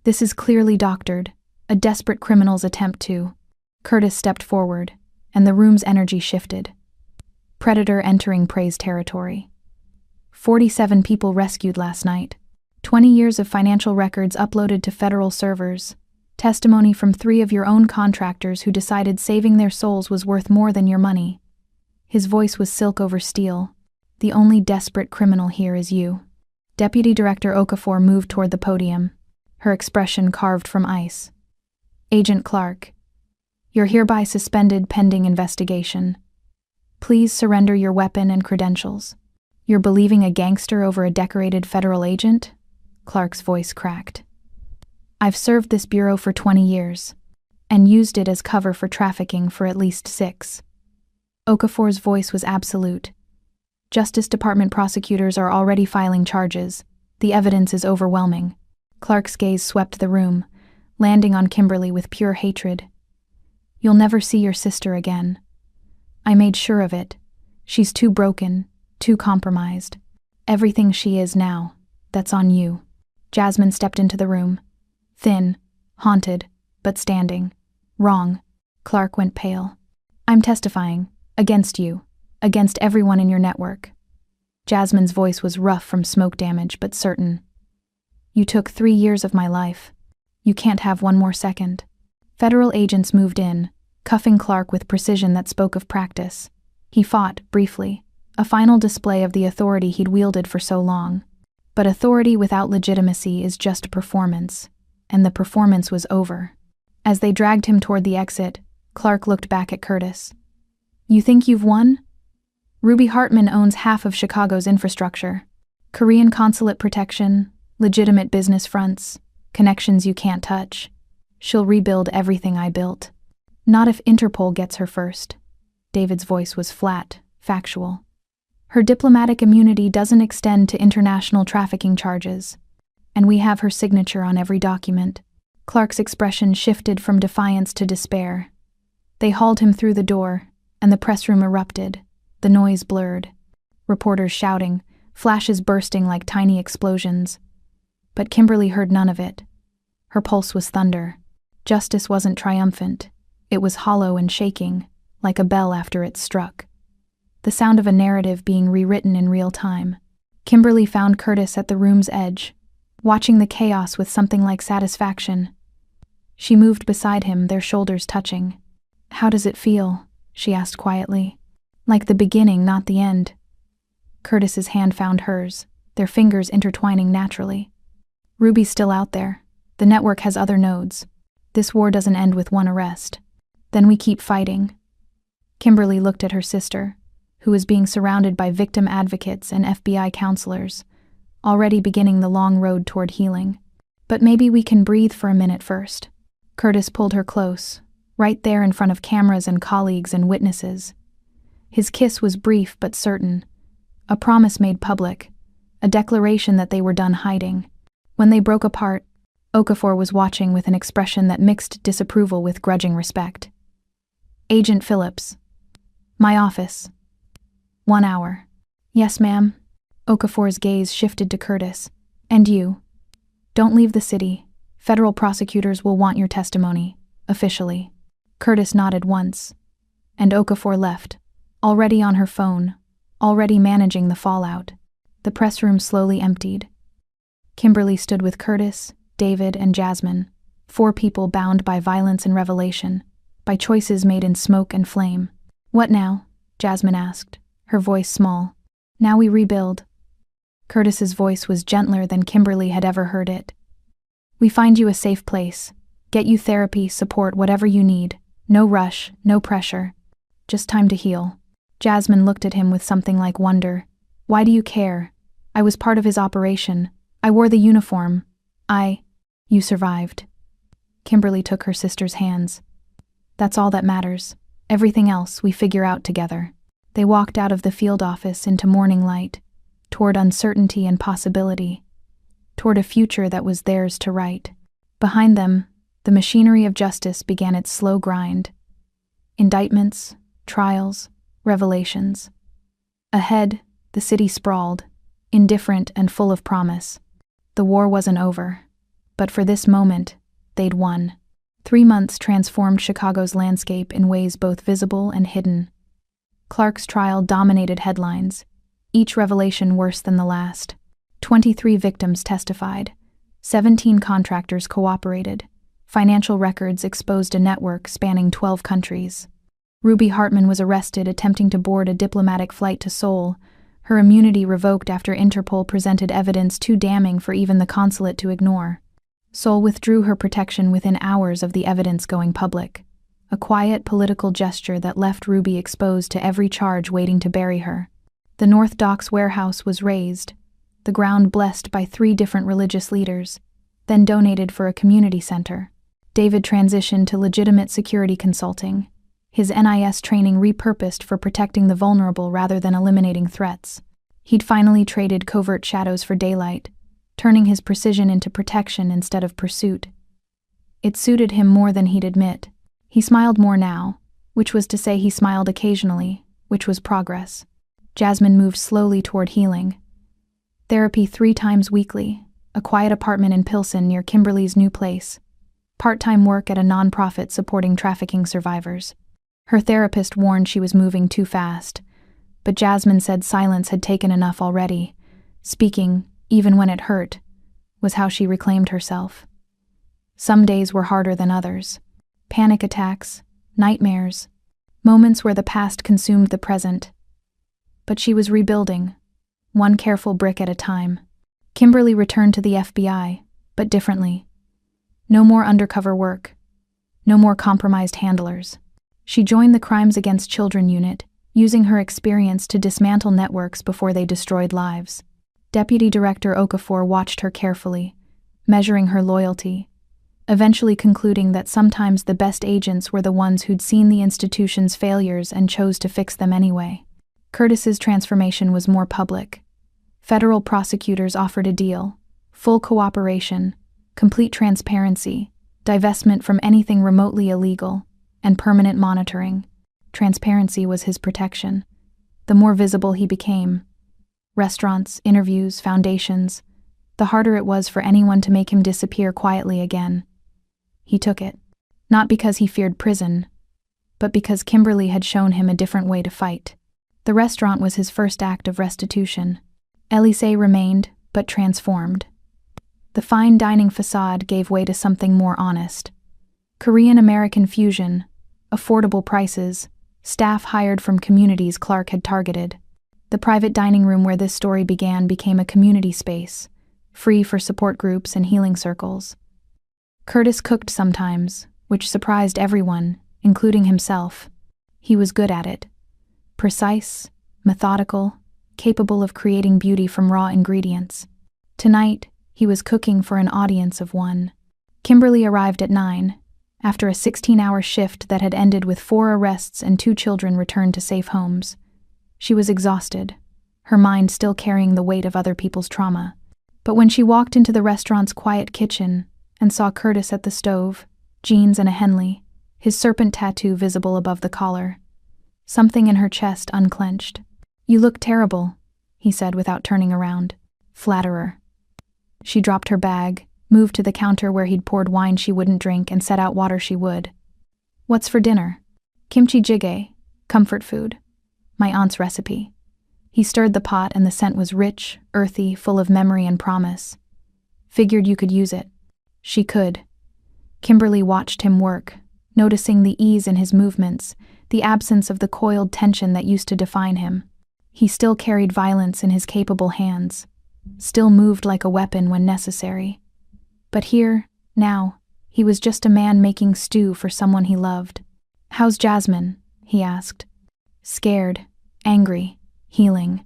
"This is clearly doctored, a desperate criminal's attempt to." Curtis stepped forward, and the room's energy shifted. Predator entering prey's territory. 47 people rescued last night. 20 years of financial records uploaded to federal servers. Testimony from 3 of your own contractors who decided saving their souls was worth more than your money. His voice was silk over steel. "The only desperate criminal here is you." Deputy Director Okafor moved toward the podium, her expression carved from ice. "Agent Clark, you're hereby suspended pending investigation. Please surrender your weapon and credentials." "You're believing a gangster over a decorated federal agent?" Clark's voice cracked. "I've served this bureau for 20 years, and used it as cover for trafficking for at least 6. Okafor's voice was absolute. "Justice Department prosecutors are already filing charges. The evidence is overwhelming." Clark's gaze swept the room, landing on Kimberly with pure hatred. "You'll never see your sister again. I made sure of it. She's too broken, too compromised. Everything she is now, that's on you." Jasmine stepped into the room. Thin, haunted, but standing. "Wrong." Clark went pale. "I'm testifying. Against you. Against everyone in your network." Jasmine's voice was rough from smoke damage, but certain. "You took 3 years of my life. You can't have one more second." Federal agents moved in, cuffing Clark with precision that spoke of practice. He fought, briefly, a final display of the authority he'd wielded for so long. But authority without legitimacy is just a performance, and the performance was over. As they dragged him toward the exit, Clark looked back at Curtis. "You think you've won? Ruby Hartman owns half of Chicago's infrastructure. Korean consulate protection, legitimate business fronts, connections you can't touch. She'll rebuild everything I built. Not if Interpol gets her first." David's voice was flat, factual. "Her diplomatic immunity doesn't extend to international trafficking charges, and we have her signature on every document." Clark's expression shifted from defiance to despair. They hauled him through the door, and the press room erupted, the noise blurred. Reporters shouting, flashes bursting like tiny explosions. But Kimberly heard none of it. Her pulse was thunder. Justice wasn't triumphant. It was hollow and shaking, like a bell after it's struck. The sound of a narrative being rewritten in real time. Kimberly found Curtis at the room's edge, watching the chaos with something like satisfaction. She moved beside him, their shoulders touching. "How does it feel?" she asked quietly. "Like the beginning, not the end." Curtis's hand found hers, their fingers intertwining naturally. "Ruby's still out there. The network has other nodes. This war doesn't end with one arrest. Then we keep fighting." Kimberly looked at her sister, who was being surrounded by victim advocates and FBI counselors, already beginning the long road toward healing. "But maybe we can breathe for a minute first." Curtis pulled her close, right there in front of cameras and colleagues and witnesses. His kiss was brief but certain, a promise made public, a declaration that they were done hiding. When they broke apart, Okafor was watching with an expression that mixed disapproval with grudging respect. "Agent Phillips." "My office." 1 hour. "Yes, ma'am." Okafor's gaze shifted to Curtis. "And you? Don't leave the city. Federal prosecutors will want your testimony, officially." Curtis nodded once, and Okafor left, already on her phone, already managing the fallout. The press room slowly emptied. Kimberly stood with Curtis, David, and Jasmine, 4 people bound by violence and revelation, by choices made in smoke and flame. "What now?" Jasmine asked, her voice small. "Now we rebuild." Curtis's voice was gentler than Kimberly had ever heard it. "We find you a safe place, get you therapy, support, whatever you need. No rush, no pressure. Just time to heal." Jasmine looked at him with something like wonder. "Why do you care? I was part of his operation. I wore the uniform. You survived." Kimberly took her sister's hands. "That's all that matters. Everything else we figure out together." They walked out of the field office into morning light, toward uncertainty and possibility, toward a future that was theirs to write. Behind them, the machinery of justice began its slow grind. Indictments, trials, revelations. Ahead, the city sprawled, indifferent and full of promise. The war wasn't over, but for this moment, they'd won. 3 months transformed Chicago's landscape in ways both visible and hidden. Clark's trial dominated headlines, each revelation worse than the last. 23 victims testified. 17 contractors cooperated. Financial records exposed a network spanning 12 countries. Ruby Hartman was arrested attempting to board a diplomatic flight to Seoul, her immunity revoked after Interpol presented evidence too damning for even the consulate to ignore. Seoul withdrew her protection within hours of the evidence going public, a quiet political gesture that left Ruby exposed to every charge waiting to bury her. The North Docks warehouse was razed, the ground blessed by 3 different religious leaders, then donated for a community center. David transitioned to legitimate security consulting, his NIS training repurposed for protecting the vulnerable rather than eliminating threats. He'd finally traded covert shadows for daylight, turning his precision into protection instead of pursuit. It suited him more than he'd admit. He smiled more now, which was to say he smiled occasionally, which was progress. Jasmine moved slowly toward healing. Therapy 3 times weekly, a quiet apartment in Pilsen near Kimberly's new place, part-time work at a non-profit supporting trafficking survivors. Her therapist warned she was moving too fast, but Jasmine said silence had taken enough already. Speaking, even when it hurt, was how she reclaimed herself. Some days were harder than others. Panic attacks, nightmares, moments where the past consumed the present. but she was rebuilding, one careful brick at a time. Kimberly returned to the FBI, but differently. No more undercover work. No more compromised handlers. She joined the Crimes Against Children unit, using her experience to dismantle networks before they destroyed lives. Deputy Director Okafor watched her carefully, measuring her loyalty, eventually concluding that sometimes the best agents were the ones who'd seen the institution's failures and chose to fix them anyway. Curtis's transformation was more public. Federal prosecutors offered a deal: full cooperation, complete transparency, divestment from anything remotely illegal, and permanent monitoring. Transparency was his protection. The more visible he became, restaurants, interviews, foundations, the harder it was for anyone to make him disappear quietly again. He took it, not because he feared prison, but because Kimberly had shown him a different way to fight. The restaurant was his first act of restitution. Elysée remained, but transformed. The fine dining facade gave way to something more honest. Korean-American fusion, affordable prices, staff hired from communities Clark had targeted. The private dining room where this story began became a community space, free for support groups and healing circles. Curtis cooked sometimes, which surprised everyone, including himself. He was good at it. Precise, methodical, capable of creating beauty from raw ingredients. Tonight, he was cooking for an audience of one. Kimberly arrived at 9, after a 16-hour shift that had ended with 4 arrests and 2 children returned to safe homes. She was exhausted, her mind still carrying the weight of other people's trauma. But when she walked into the restaurant's quiet kitchen and saw Curtis at the stove, jeans and a Henley, his serpent tattoo visible above the collar, something in her chest unclenched. "You look terrible," he said without turning around. Flatterer. She dropped her bag, moved to the counter where he'd poured wine she wouldn't drink and set out water she would. "What's for dinner?" "Kimchi jjigae, comfort food. My aunt's recipe." He stirred the pot and the scent was rich, earthy, full of memory and promise. "Figured you could use it." She could. Kimberly watched him work, noticing the ease in his movements, the absence of the coiled tension that used to define him. He still carried violence in his capable hands, still moved like a weapon when necessary. But here, now, he was just a man making stew for someone he loved. "How's Jasmine?" he asked. Scared, angry, healing.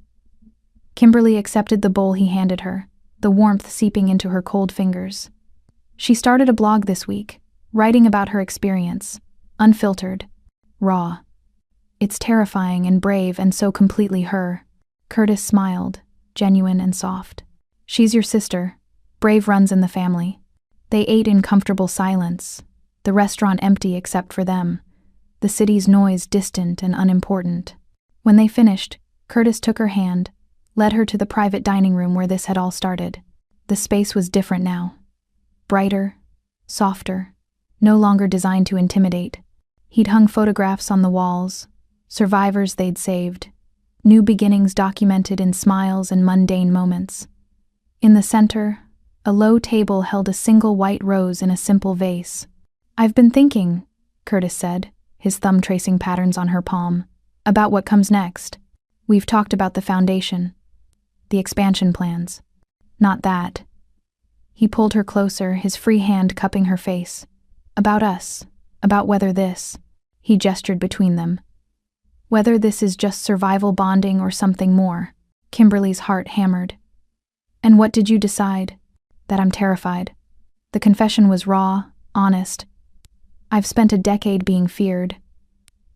Kimberly accepted the bowl he handed her, the warmth seeping into her cold fingers. She started a blog this week, writing about her experience, unfiltered, raw. It's terrifying and brave and so completely her. Curtis smiled, genuine and soft. "She's your sister. Brave runs in the family." They ate in comfortable silence, the restaurant empty except for them, the city's noise distant and unimportant. When they finished, Curtis took her hand, led her to the private dining room where this had all started. The space was different now. Brighter, softer, no longer designed to intimidate. He'd hung photographs on the walls, survivors they'd saved, new beginnings documented in smiles and mundane moments. In the center, a low table held a single white rose in a simple vase. "I've been thinking," Curtis said, his thumb tracing patterns on her palm, "about what comes next. We've talked about the foundation, the expansion plans. Not that." He pulled her closer, his free hand cupping her face. "About us, about whether this," he gestured between them. "Whether this is just survival bonding or something more." Kimberly's heart hammered. "And what did you decide?" "That I'm terrified." The confession was raw, honest. "I've spent a decade being feared,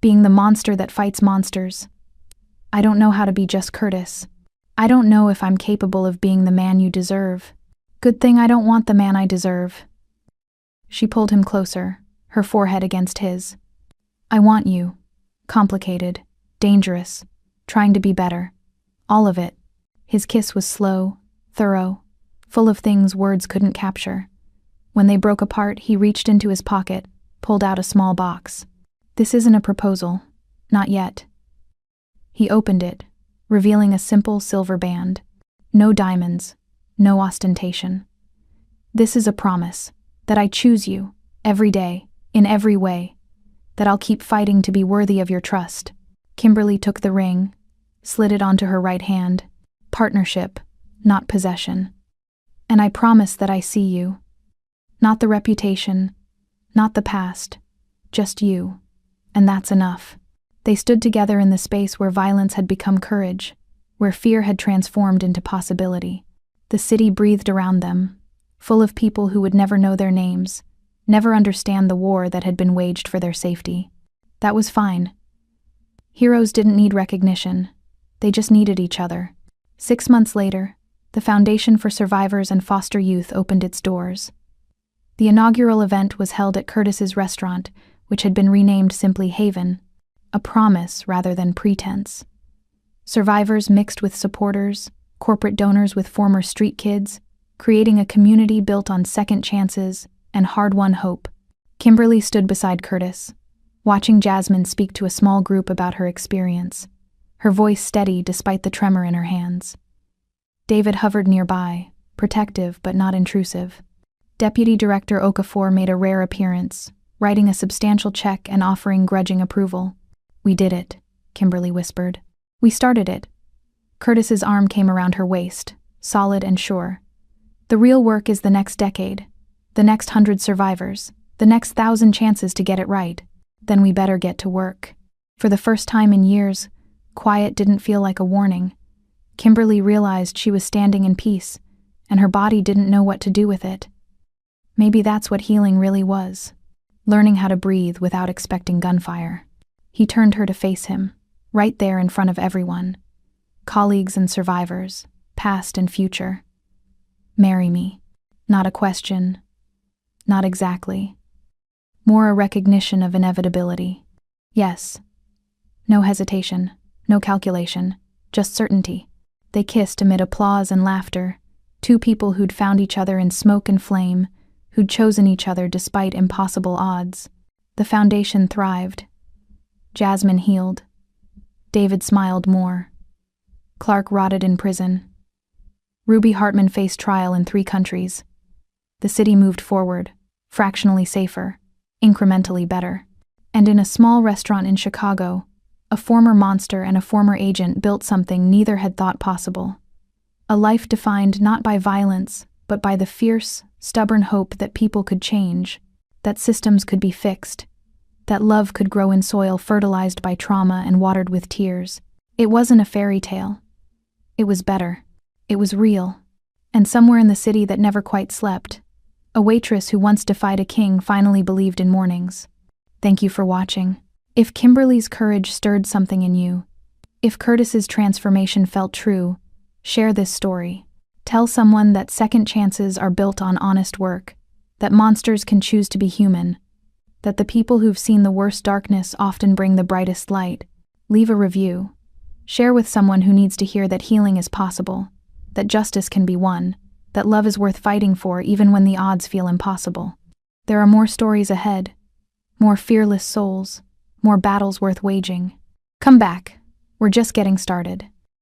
being the monster that fights monsters. I don't know how to be just Curtis. I don't know if I'm capable of being the man you deserve. Good thing I don't want the man I deserve." She pulled him closer, her forehead against his. "I want you. Complicated, dangerous, trying to be better. All of it." His kiss was slow, thorough, full of things words couldn't capture. When they broke apart, he reached into his pocket, pulled out a small box. "This isn't a proposal. Not yet." He opened it, revealing a simple silver band. No diamonds, no ostentation. "This is a promise, that I choose you, every day, in every way, that I'll keep fighting to be worthy of your trust." Kimberly took the ring, slid it onto her right hand. Partnership, not possession. And I promise that I see you. Not the reputation, not the past, just you. And that's enough. They stood together in the space where violence had become courage, where fear had transformed into possibility. The city breathed around them, full of people who would never know their names, never understand the war that had been waged for their safety. That was fine. Heroes didn't need recognition. They just needed each other. 6 months later, the Foundation for Survivors and Foster Youth opened its doors. The inaugural event was held at Curtis's restaurant, which had been renamed simply Haven, a promise rather than pretense. Survivors mixed with supporters, corporate donors with former street kids, creating a community built on second chances and hard-won hope. Kimberly stood beside Curtis, watching Jasmine speak to a small group about her experience, her voice steady despite the tremor in her hands. David hovered nearby, protective but not intrusive. Deputy Director Okafor made a rare appearance, writing a substantial check and offering grudging approval. "We did it," Kimberly whispered. "We started it." Curtis's arm came around her waist, solid and sure. "The real work is the next decade, the next 100 survivors, the next 1,000 chances to get it right. Then we better get to work." For the first time in years, quiet didn't feel like a warning. Kimberly realized she was standing in peace, and her body didn't know what to do with it. Maybe that's what healing really was, learning how to breathe without expecting gunfire. He turned her to face him, right there in front of everyone. Colleagues and survivors, past and future. "Marry me." Not a question. Not exactly. More a recognition of inevitability. Yes. No hesitation, no calculation, just certainty. They kissed amid applause and laughter, two people who'd found each other in smoke and flame, who'd chosen each other despite impossible odds. The Foundation thrived. Jasmine healed. David smiled more. Clark rotted in prison. Ruby Hartman faced trial in 3 countries. The city moved forward, fractionally safer, incrementally better. And in a small restaurant in Chicago, a former monster and a former agent built something neither had thought possible. A life defined not by violence, but by the fierce, stubborn hope that people could change, that systems could be fixed, that love could grow in soil fertilized by trauma and watered with tears. It wasn't a fairy tale. It was better. It was real. And somewhere in the city that never quite slept, a waitress who once defied a king finally believed in mornings. Thank you for watching. If Kimberly's courage stirred something in you, if Curtis's transformation felt true, share this story. Tell someone that second chances are built on honest work, that monsters can choose to be human, that the people who've seen the worst darkness often bring the brightest light. Leave a review. Share with someone who needs to hear that healing is possible, that justice can be won, that love is worth fighting for even when the odds feel impossible. There are more stories ahead, more fearless souls, more battles worth waging. Come back, we're just getting started.